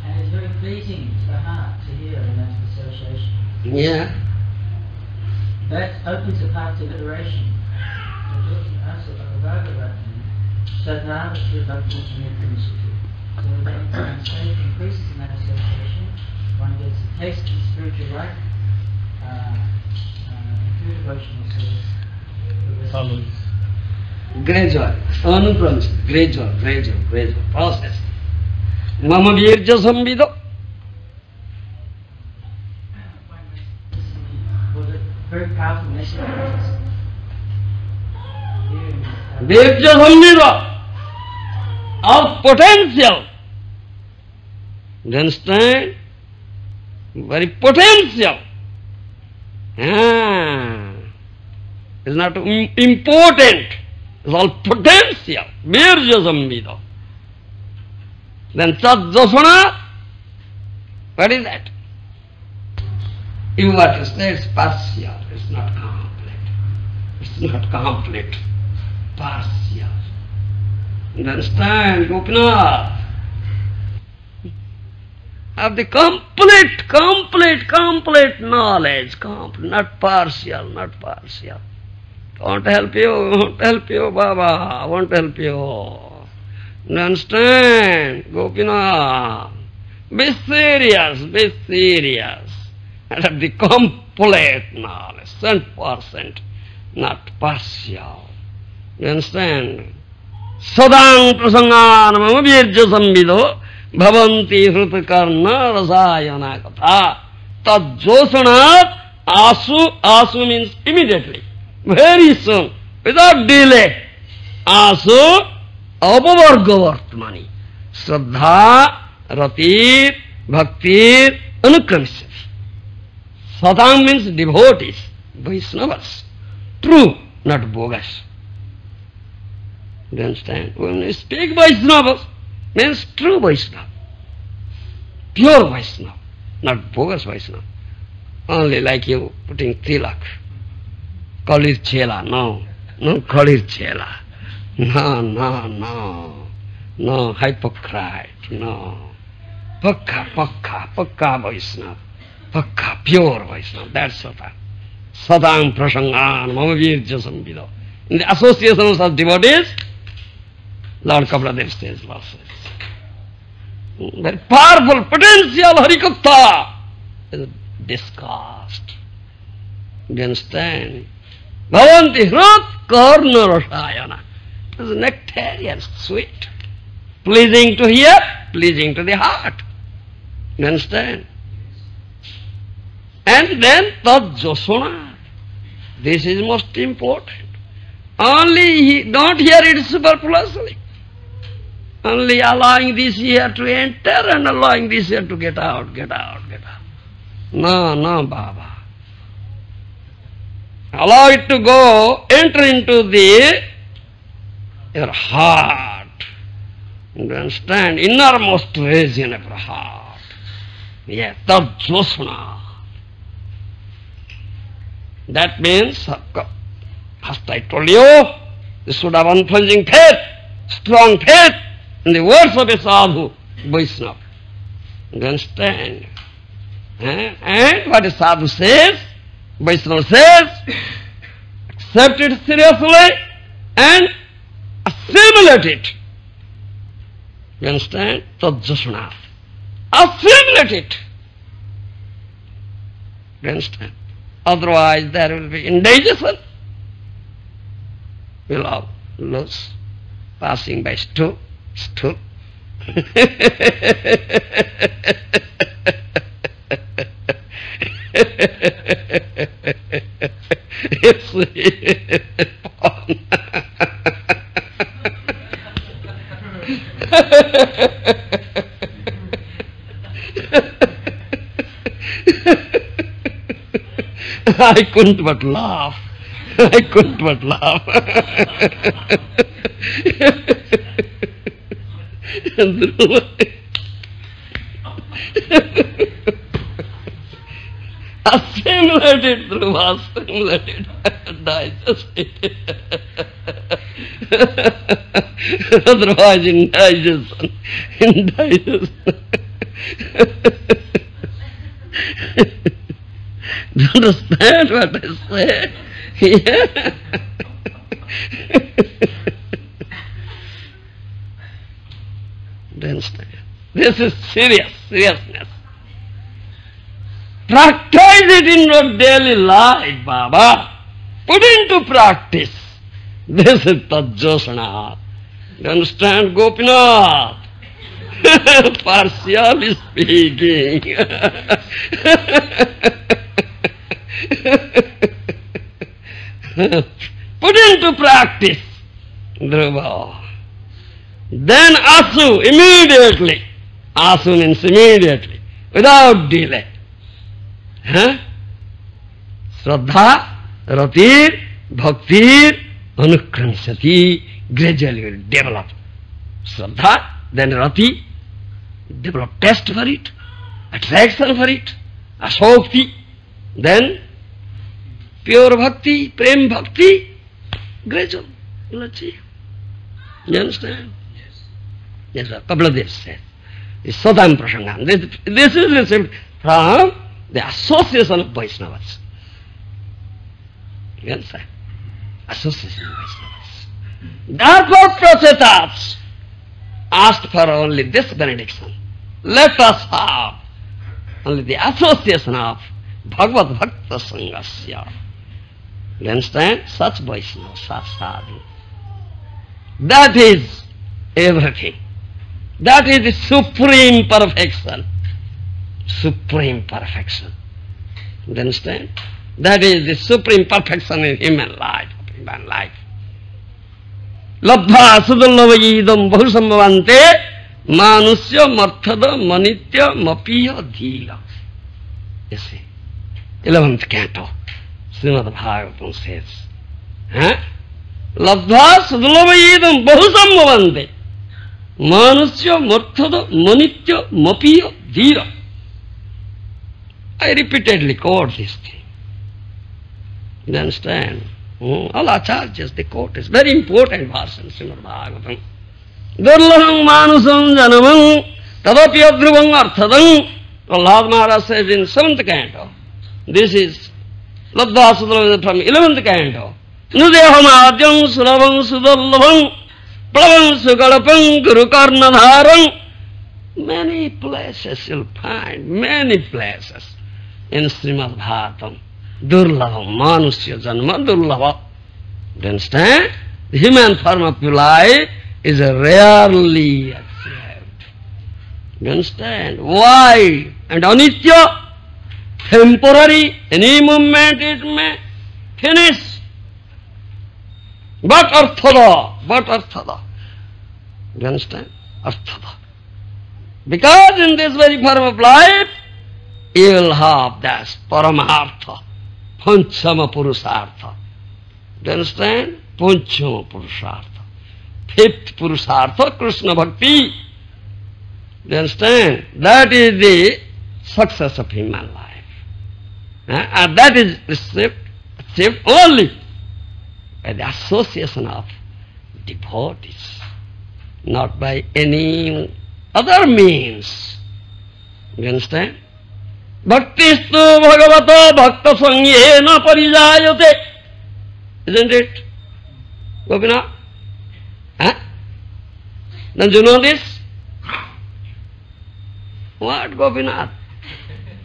and it's very pleasing to the heart to hear in that association. Yeah. That opens a path to liberation. Sadhana Sri Bhakti Initiative. So when faith increases in that association, one gets a taste of spiritual life through devotional service. Gradual, anukramishyati, gradual process. Mama virja samvido. Was a very powerful message. Virja samvido of potential. You understand? Very potential. It's not important. It's all potential. Virja samvido. Then Sadjasana, what is that? You want to say it's partial, it's not complete. It's not complete. Partial. You understand, Gopinath? Of the complete knowledge, not partial. Won't help you, Baba, won't help you. You understand, Gopinath? Be serious. And of the complete knowledge, 100%, not partial. You understand? Sadang prasanganam virja samvido bhavanti hrutakarna rasayana katha tajjosanat asu means immediately, very soon, without delay. Asu apavargavartmani Shraddha, Ratir, Bhaktir, Anukramishyati. Sadang means devotees, Vaishnavas. True, not bogus. Do you understand? When we speak Vaishnavas, means true Vaishnava. Pure Vaishnava, not bogus Vaishnava. Only like you putting tilak. Kalir chela, no Kalir chela. No, hypocrite, no. Pakka Vaishnava. Pakka, pure Vaishnava, that's Sadang. Sadang prasangan mama virja samvido. In the associations of devotees, Lord Kapaladev says verses. Very powerful potential Harikatha is discussed. Do you understand? Bhavanti hrut karna rasayana. It is nectarian, sweet, pleasing to hear, pleasing to the heart. You understand? And then Tajjasana. This is most important. Only don't hear it superfluously. Only allowing this ear to enter and allowing this ear to get out. No, Baba. Allow it to go, enter into your heart. You understand? Innermost region of your heart. Yeah, Tajjasana. That means, as I told you, you should have unflinching faith, strong faith in the words of a sadhu, Vaishnava. You understand? And what a sadhu says, Vaishnava says, accept it seriously and assimilate it. You understand? Tajjasana. Assimilate it. You understand? Otherwise there will be indigestion. We'll lose, passing by stool. I couldn't but laugh. Assimilated, Dhruva, assimilated, digested. Otherwise, indigestion, indigestion. Do you understand what I say? Yeah. Do you understand? This is seriousness. Practice it in your daily life, Baba. Put into practice. This is Tajjosana. You understand, Gopinath? Partially speaking. Put into practice, Dhruva. Then Asu, immediately. Asu means immediately, without delay. Shraddha, Ratir, Bhaktir, Anukramsati, gradually will develop. Shraddha, then Rati, develop taste for it, attraction for it, asokti, then pure bhakti, prem bhakti, gradually will achieve. You understand? Yes, sir. Kapaladev says. This Satam Prasangam. This is received from the association of Vaishnavas. You understand? Association of Vaishnavas. Therefore, Prachetats asked for only this benediction. Let us have only the association of Bhagavad Bhakta Sangasya. You understand? Such Vaishnava, such sadhu. That is everything. That is the supreme perfection. Supreme perfection. You understand? That is the supreme perfection in human life. Labdha sudullavaidam bahusambhavante manusya marthada manitya mapiya dhira. You see, 11th canto, Srimad Bhagavatam says, Labdha sudullavaidam bahusambhavante manusya marthada manitya mapiya dhira. I repeatedly quote this thing. You understand? All acharyas, they quote this very important verse in Srimad Bhagavatam. Durlabham manusam janamam tadapi adhruvang arthadam. Prahlad Maharaj says in 7th canto. This is Labdha Sudurlabham from 11th canto. Nudeham adyam sulabham sudurlabham plavam sukalapam gurukarnadharam. Many places you'll find, many places in Srimad Bhagavatam. Durlabha, manusya janma durlabha. Do you understand? The human form of life is rarely achieved. Do you understand? Why? And anitya, temporary, any moment it may finish. But arthada. Do you understand? Arthada. Because in this very form of life, you will have that Paramartha, Panchama Purusartha. Do you understand? Panchama Purusartha. 5th Purusartha, Krishna Bhakti. Do you understand? That is the success of human life. And that is achieved only by the association of devotees, not by any other means. You understand? Bhaktistu bhagavata bhakta sangyena parijayate. Isn't it, Gopinath? Don't you know this? What, Gopinath?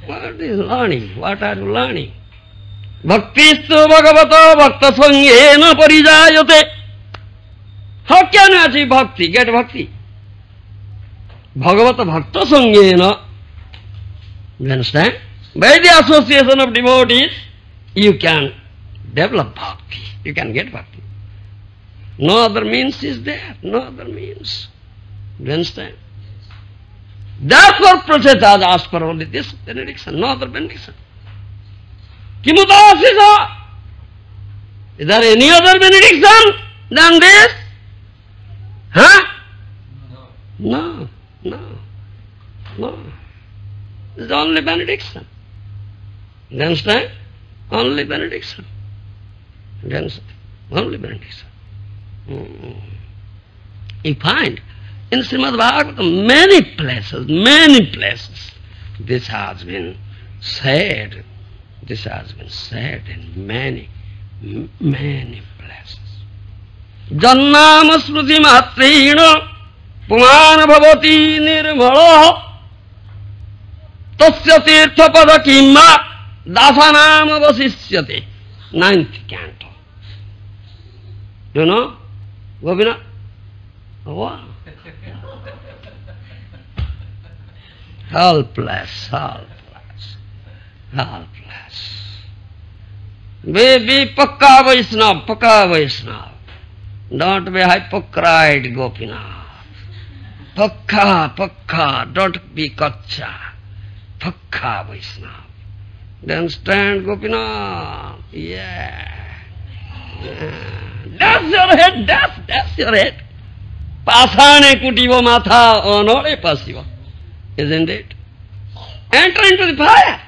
What is learning? What are you learning? Bhaktistu bhagavata bhakta sangyena parijayate. How can you achieve bhakti? Get bhakti? Bhagavata bhakta sangyena. You understand? By the association of devotees, you can develop bhakti. You can get bhakti. No other means is there. No other means. You understand? Therefore, Prachetas asked for only this benediction, no other benediction. Kimutasisa? Is there any other benediction than this? No. It's only benediction. You understand? Only benediction. You understand? Only benediction. You find in Srimad Bhagavatam many places, this has been said. This has been said in many places. Jannama smruti matrena pumana bhavati nirmala tasya tirtha pada kimma dasanam avasishyate. 9th canto. Do you know? Gopinath? Wow. Helpless. Be Pakka Vaishnava. Don't be hypocrite, Gopinath. Pakka, don't be Kacha. Pakka Vaishnava. Then stand, Gopinath. Yeah. That's your head. Pasane kutivo matha onore pasiva. Isn't it? Enter into the fire.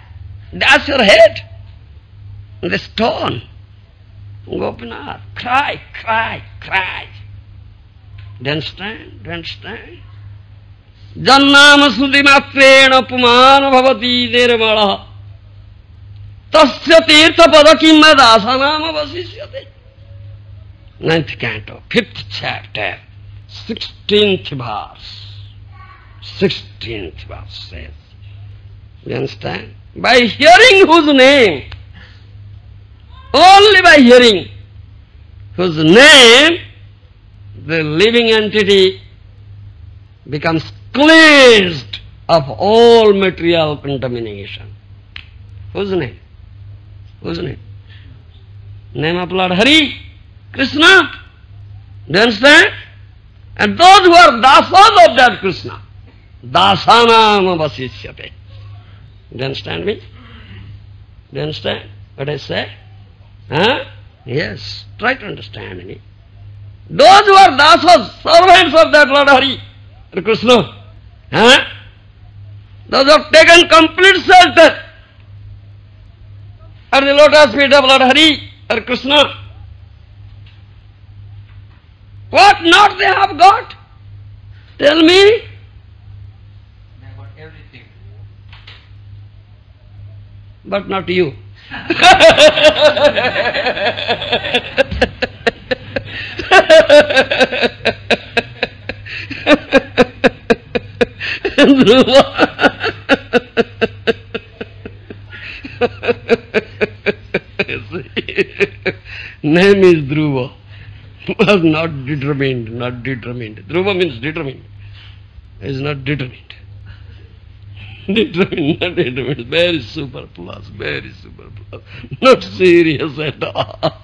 That's your head. The stone. Gopinath, cry. Then stand. Jannama sudhi matrena pumana bhavati nirmala tasya tirtha pada kimma dasanam avasishyate. 9th canto, 5th chapter, 16th verse. 16th verse says. You understand? By hearing whose name, only by hearing whose name, the living entity becomes cleansed of all material contamination. Whose name? Name of Lord Hari, Krishna. Do you understand? And those who are dasas of that Krishna, dasanam avasishyate. Do you understand me? Do you understand what I say? Huh? Yes, try to understand me. Those who are dasas, servants of that Lord Hari, Krishna, huh? Those who have taken complete shelter at the lotus feet of Lord Hari or Krishna, what not they have got? Tell me. They got everything. But not you. Name is Dhruva. Was not determined. Dhruva means determined. Is not determined. Not determined. Very superfluous. Not serious at all.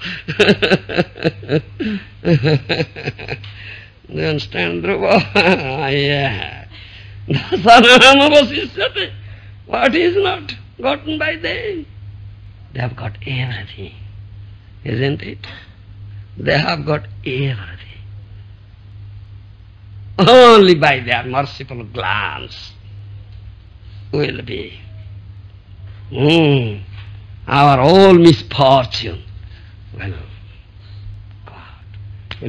Do you understand, Dhruva? Yeah. What is not gotten by them? They have got everything. Isn't it? They have got everything. Only by their merciful glance will be our whole misfortune will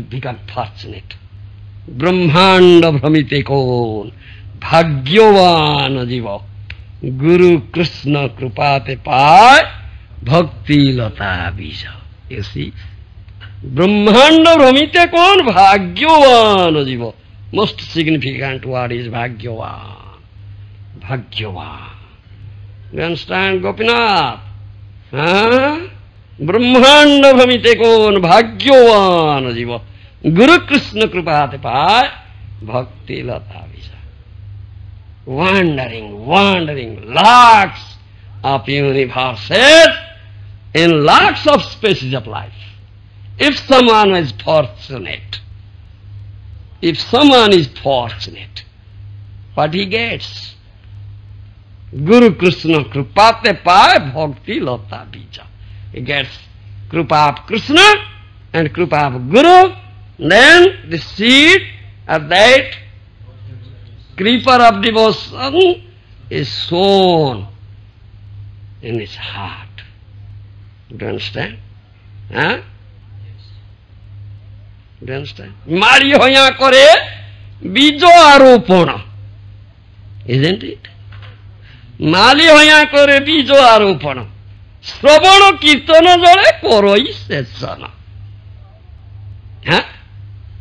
become fortunate. Brahmanda bhramite kon bhagyavan jiva Guru Krishna krupate pay bhakti lata bija. You see? Brahmanda bhramite kon bhagyavan jiva. Most significant word is bhagyavan. Bhagyavan. You understand, Gopinath? Huh? Brahmanda bhramite kon bhagyavan jiva Guru Krishna krupate pay bhakti lata bija. Wandering, lakhs of universes in lakhs of species of life. If someone is fortunate, what he gets? Guru Krishna krupate pay bhakti lata bija. He gets krupa of Krishna and krupa of Guru. Then the seed of that creeper of devotion is sown in his heart. Do you understand? Huh? Do you understand? Mari hoya kore bijo aropana. Isn't it? Mali hoya kore bijo aropana. Sravana kirtana jare koroi sesana. Huh?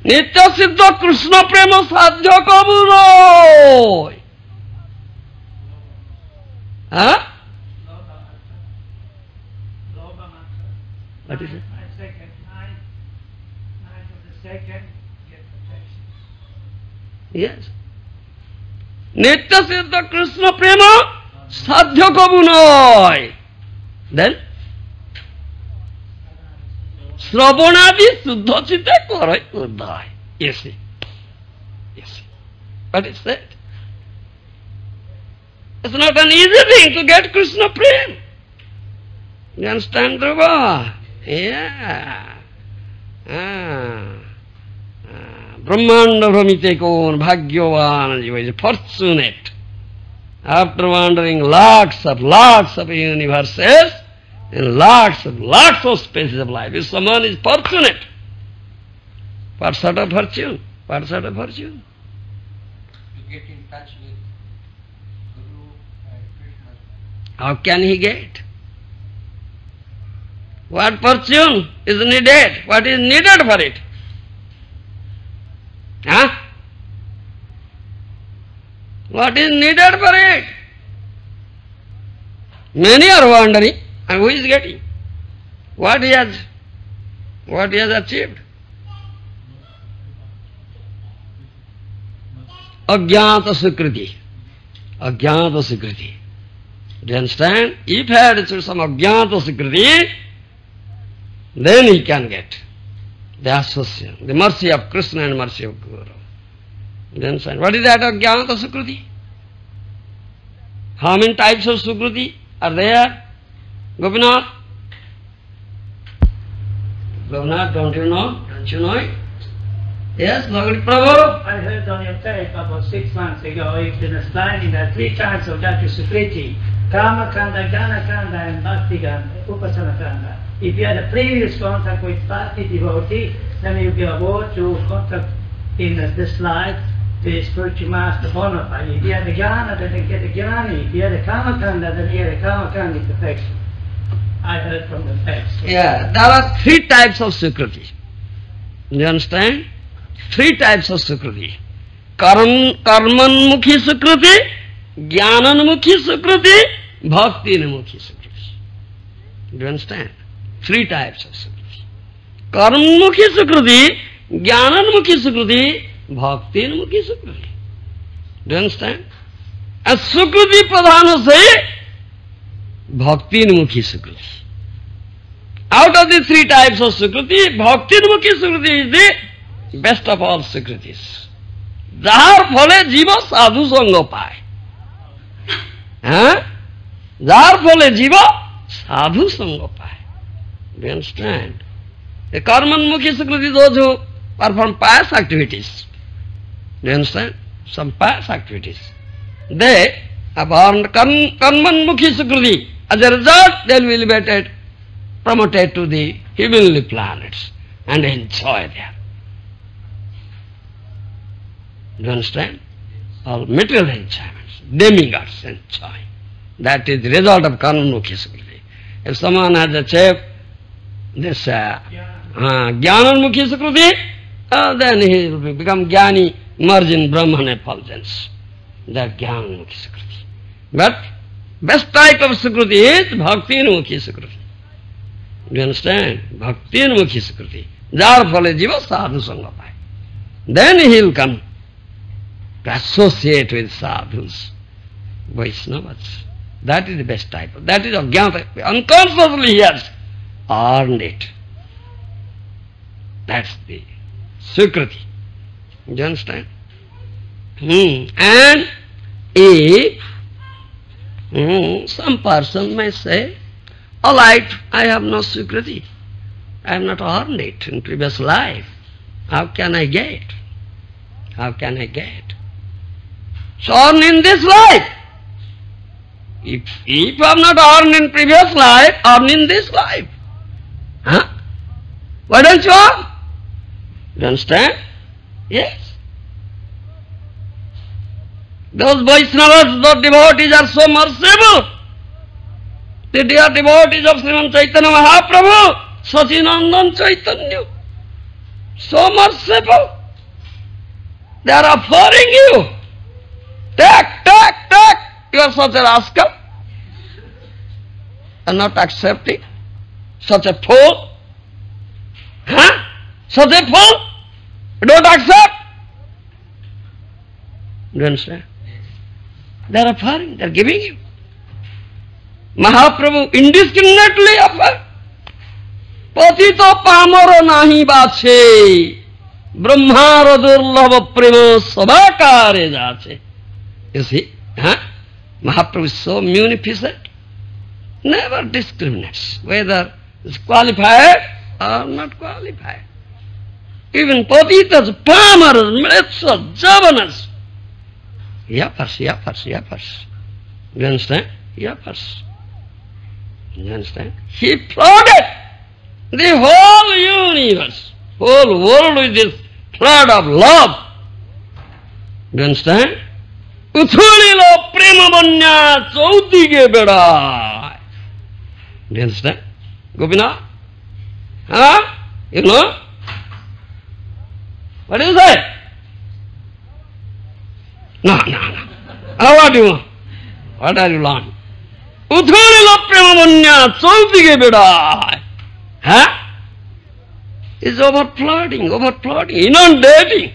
Nitya siddha Krishna prema sadhya kaburoi. Huh? What is it? 9 seconds. 9 of the second get protection. Yes. Nitya siddha Krishna prema sadhya kabunoi. Then Sravanadi suddha chitte korai uddhai. You see. You see. What is that? It's not an easy thing to get Krishna prema. You understand, Dhruva? Yeah. Brahmanda Brahmite Kon Bhagyavan Jiva is fortunate. After wandering lakhs of universes, in lakhs of spaces of life, if someone is fortunate, what sort of fortune? What sort of fortune? To get in touch with Guru and Krishna. How can he get? What fortune is needed? What is needed for it? Huh? What is needed for it? Many are wandering, and who is getting? What he has achieved? Ajnata Sukriti. Ajnata Sukriti. Do you understand? If he had achieved some Ajnata Sukriti, then he can get the association, the mercy of Krishna and mercy of Guru. Do you understand? What is that Ajnata Sukriti? How many types of Sukriti are there? Gopinath? Gopinath, don't you know? Don't you know it? Yes, Lord Prabhu? I heard on your tape about 6 months ago, you've been explaining that 3 types of Dr. Sukriti, Kama Kanda, Jnana Kanda, and Bhakti Kanda, Upasana Kanda. If you had a previous contact with Bhakti devotee, then you give a word to contact in this life the spiritual master bona fide. If you had a Jnana, then you get a Jnani. If you had a Kama Kanda, then you get a Kama Kandi perfection. I heard from the text. Yeah, there are 3 types of Sukriti. Do you understand? 3 types of Sukriti. Karmanmukhi Sukriti, Jnananmukhi Sukriti, Bhaktinmukhi Sukriti. Do you understand? 3 types of Sukriti. Karmanmukhi Sukriti, Jnananmukhi Sukriti, Bhaktinmukhi Sukriti. Do you understand? And Sukriti Pradhana say Bhaktinmukhi Sukriti. Out of the 3 types of Sukriti, Bhaktinmukhi Sukriti is the best of all Sukritis. Jahar phole jiva sadhu sanga paye. Jahar phole jiva sadhu sanga paye. Do you understand? The Karmanmukhi Sukriti, those who perform pious activities. Do you understand? Some pious activities. They have earned Karmanmukhi Sukriti. As a result, they will be elevated, promoted to the heavenly planets and enjoy there. Do you understand? All material enjoyments, demigods enjoy. That is the result of Karmanmukhi Sukriti. If someone has achieved this Jnananmukhi Sukriti, then he will become Jnani, merge in Brahman effulgence. That Jnananmukhi Sukriti. But best type of Sukriti is Bhaktinmukhi Sukriti. Do you understand? Bhaktinmukhi Sukriti. Jar phale jiva sadhu sanga paye. Then he will come to associate with sadhus, Vaishnavas. That is the best type. That is Ajnata. Unconsciously he has earned it. That's the Sukriti. Do you understand? And if some person may say, all right, I have no Sukriti. I have not earned it in previous life. How can I get? How can I get? So earn in this life. If you have not earned in previous life, earn in this life. Huh? Why don't you earn? You understand? Yes. Those Vaishnavas, those devotees are so merciful. The dear devotees of Sriman Chaitanya Mahaprabhu, Sachinandan Chaitanya, so merciful. They are offering you. Take. You are such a rascal. And not accepting. Such a fool. Huh? Such a fool. You don't accept. Do you understand? They are offering, they are giving you. Mahaprabhu indiscriminately offered. Patito pamaro nahi bache, brahmaro durlabha prema sabakare jache. You see? Huh? Mahaprabhu is so munificent. Never discriminates whether is qualified or not qualified. Even patitas, pamaras, mretsas, javanas, he offers. You understand? He offers. You understand? He flooded the whole universe, whole world with this flood of love. You understand? Uthulilo prema banya chaudige beda. Do you understand? Gopinath? Huh? You know? What do you say? No. What do you want? What are you learning? Uthulilo prema banya chaudige beda. Huh? It's overflowing, inundating.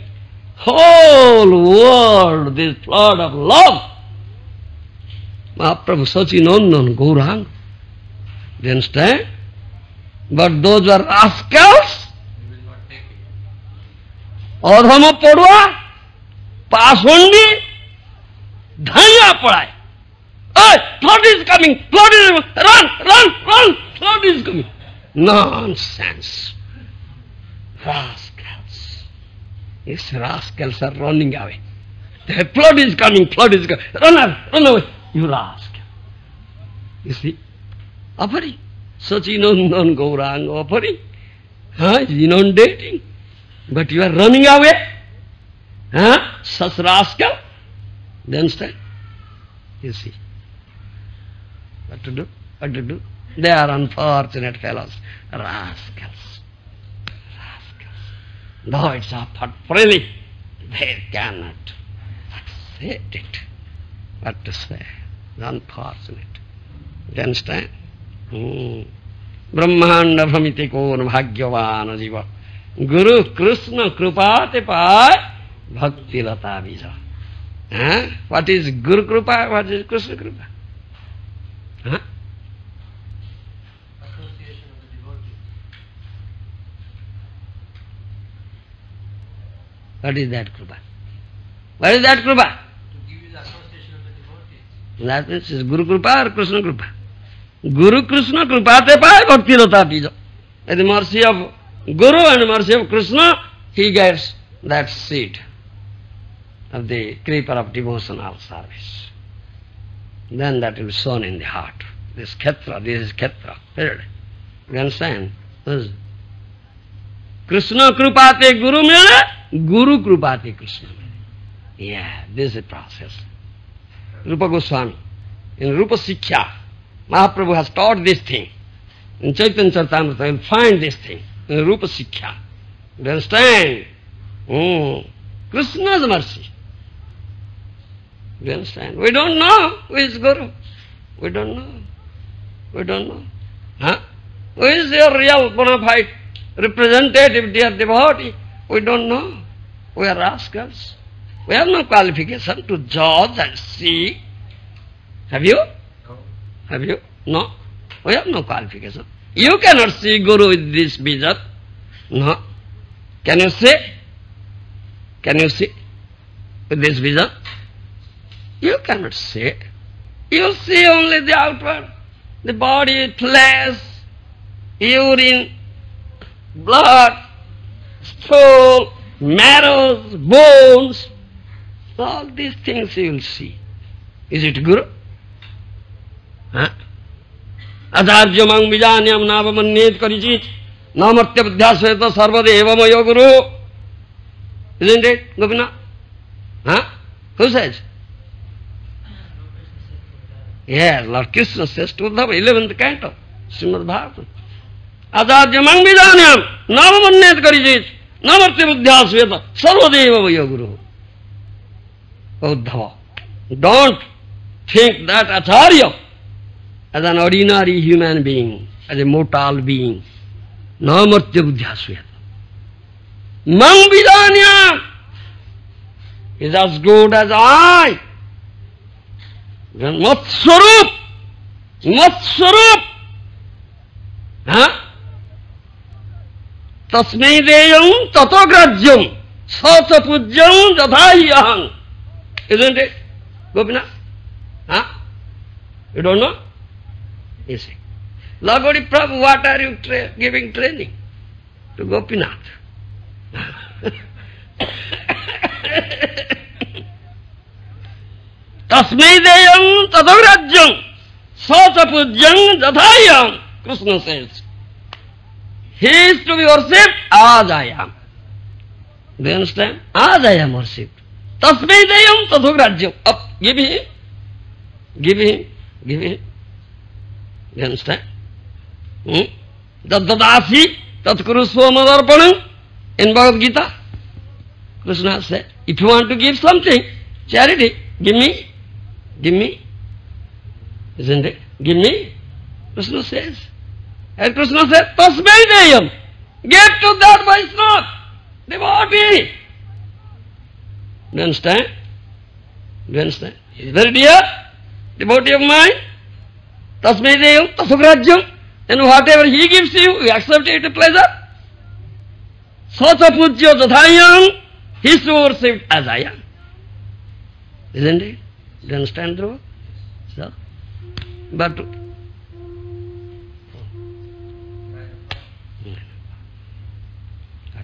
Whole world, this flood of love. Mahaprabhu Sachinandan Gauranga. Do you understand? But those were rascals. Adhama Padwa, Paswandi, Dhanya Padai. Hey, flood is coming, run, flood is coming. Nonsense. Rascals. These rascals are running away. The flood is coming. Run away, you rascal. You see? Offering. Sachinandan Gauranga offering. Inundating. But you are running away. Such rascal. Do you understand? You see. What to do? They are unfortunate fellows. Rascals. Though it's offered freely, they cannot accept it. What to say? It's unfortunate. Do you understand? Brahmanda bhamiti kon bhagyavana jiva. Guru Krishna krupate pai bhakti lata bija. What is Guru Krupa? What is Krishna Krupa? Association of the devotees. What is that Krupa? What is that Krupa? To give you the association of the devotees. That means is Guru Krupa or Krishna Krupa? Guru Krishna Krupa te pai bhakti lata bija. By the mercy of Guru and mercy of Krishna, he gets that seed of the creeper of devotional service. Then that will be sown in the heart. This is Kshetra. You understand? Krishna Krupate Guru mile, Guru Krupate Krishna mile. Yeah, this is the process. Rupa Goswami, in Rupa Siksha, Mahaprabhu has taught this thing. In Chaitanya Charitamrita, you will find this thing. In Rupa Siksha. You understand? Krishna's mercy. You understand? We don't know who is Guru. We don't know. Who is your real bona fide representative, dear devotee? We don't know. We are rascals. We have no qualification to judge and see. Have you? No. Have you? No. We have no qualification. You cannot see Guru with this vision. No. Can you see? With this vision? You cannot see it. You see only the outward, the body, flesh, urine, blood, stool, marrows, bones. All these things you will see. Is it Guru? Ajarjamang Vijanyam Navamanyet Karichit Namartya Buddhyasveta Sarvadevamaya Guru. Isn't it, Gopinath? Who says? Yes, Lord Krishna says to Uddhava, 11th canto, Srimad Bhagavatam. Ajarjamang Vijanyam Navamanyet Karichit Namartya Buddhyasveta Sarvadevamaya Guru. Uddhava, don't think that Acharya as an ordinary human being, as a mortal being. Namartya Buddhyasveta. Mang Vijanyam is as good as I. Matswarup. Matswarup. Tasmai deyam tatograjyam sacha pujyam jadhayaham. Isn't it, Gopinath? You don't know? You see. Lagodi Prabhu, what are you giving training to Gopinath? Tasmai deyam tadavrajyam sacha pujyam jadhayam. Krishna says, he is to be worshipped as I am. Do you understand? As I am worshipped. Tasmai deyam tadavrajyam. Up, give him. Give him. Give him. You understand? Dadadasi tatkurusva madarpanam. In Bhagavad Gita, Krishna said, if you want to give something, charity, give me. Give me. Isn't it? Give me. Krishna says. And Krishna said, Tasmai deyam. Give to that Vaishnava, devotee. Do you understand? Do you understand? He is very dear, devotee of mine. Tasmai deyam tasugrajyam. And whatever he gives you, you accept it with pleasure. Sacha pujya jadhayam. He is worshipped as I am. Isn't it? Do you understand, Dhruva? So, but what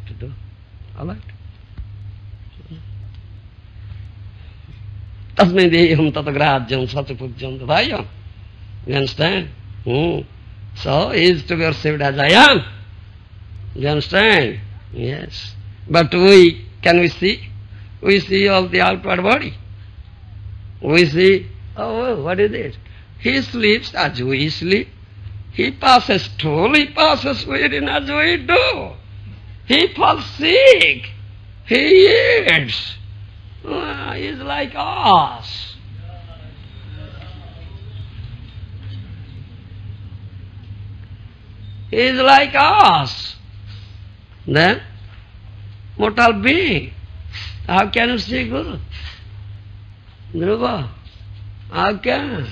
to do? All right. Tasmai deyam tatagrajyam sacha pujyam jadhayam. You understand? So, he is to be worshipped as I am. You understand? Yes. But can we see? We see all the outward body. We see, oh, what is it? He sleeps as we sleep. He passes stool, he passes urine as we do. He falls sick. He eats. He is like us. He is like us. Then, mortal being. How can you see Guru? Dhruva, how can?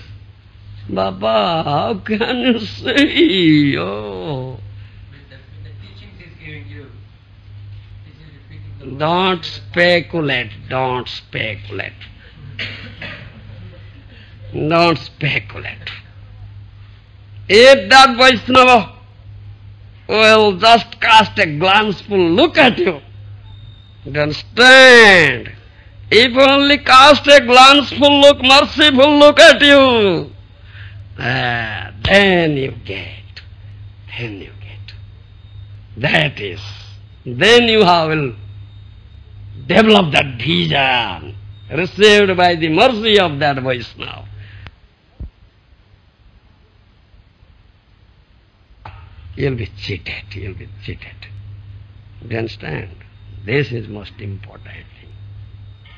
Baba, how can you see? Oh. With the teachings he is giving you, this is repeating the Don't speculate, don't speculate. Don't speculate. If that Vaishnava will just cast a glanceful look at you, you understand? If only cast a glanceful look, merciful look at you, then you get. That is, then you will develop that vision received by the mercy of that Vaishnava. You'll be cheated. Do you understand? This is most important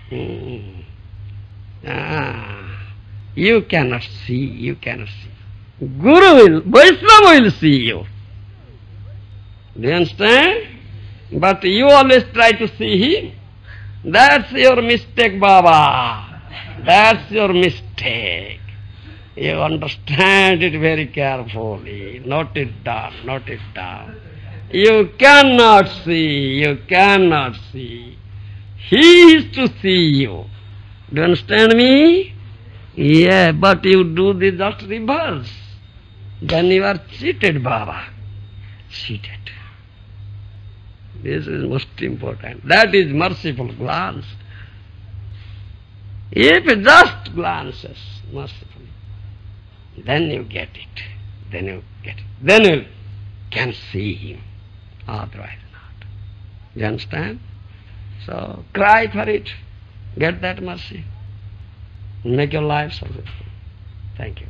thing. You cannot see. Vaishnava will see you. Do you understand? But you always try to see him. That's your mistake, Baba. That's your mistake. You understand it very carefully. Note it down. You cannot see. He is to see you. Do you understand me? Yeah, but you do the just reverse. Then you are cheated, Baba. Cheated. This is most important. That is merciful glance. If just glances, merciful. then you get it. Then you get it. Then you can see him. Otherwise not. You understand? So cry for it. Get that mercy. Make your life successful. Thank you.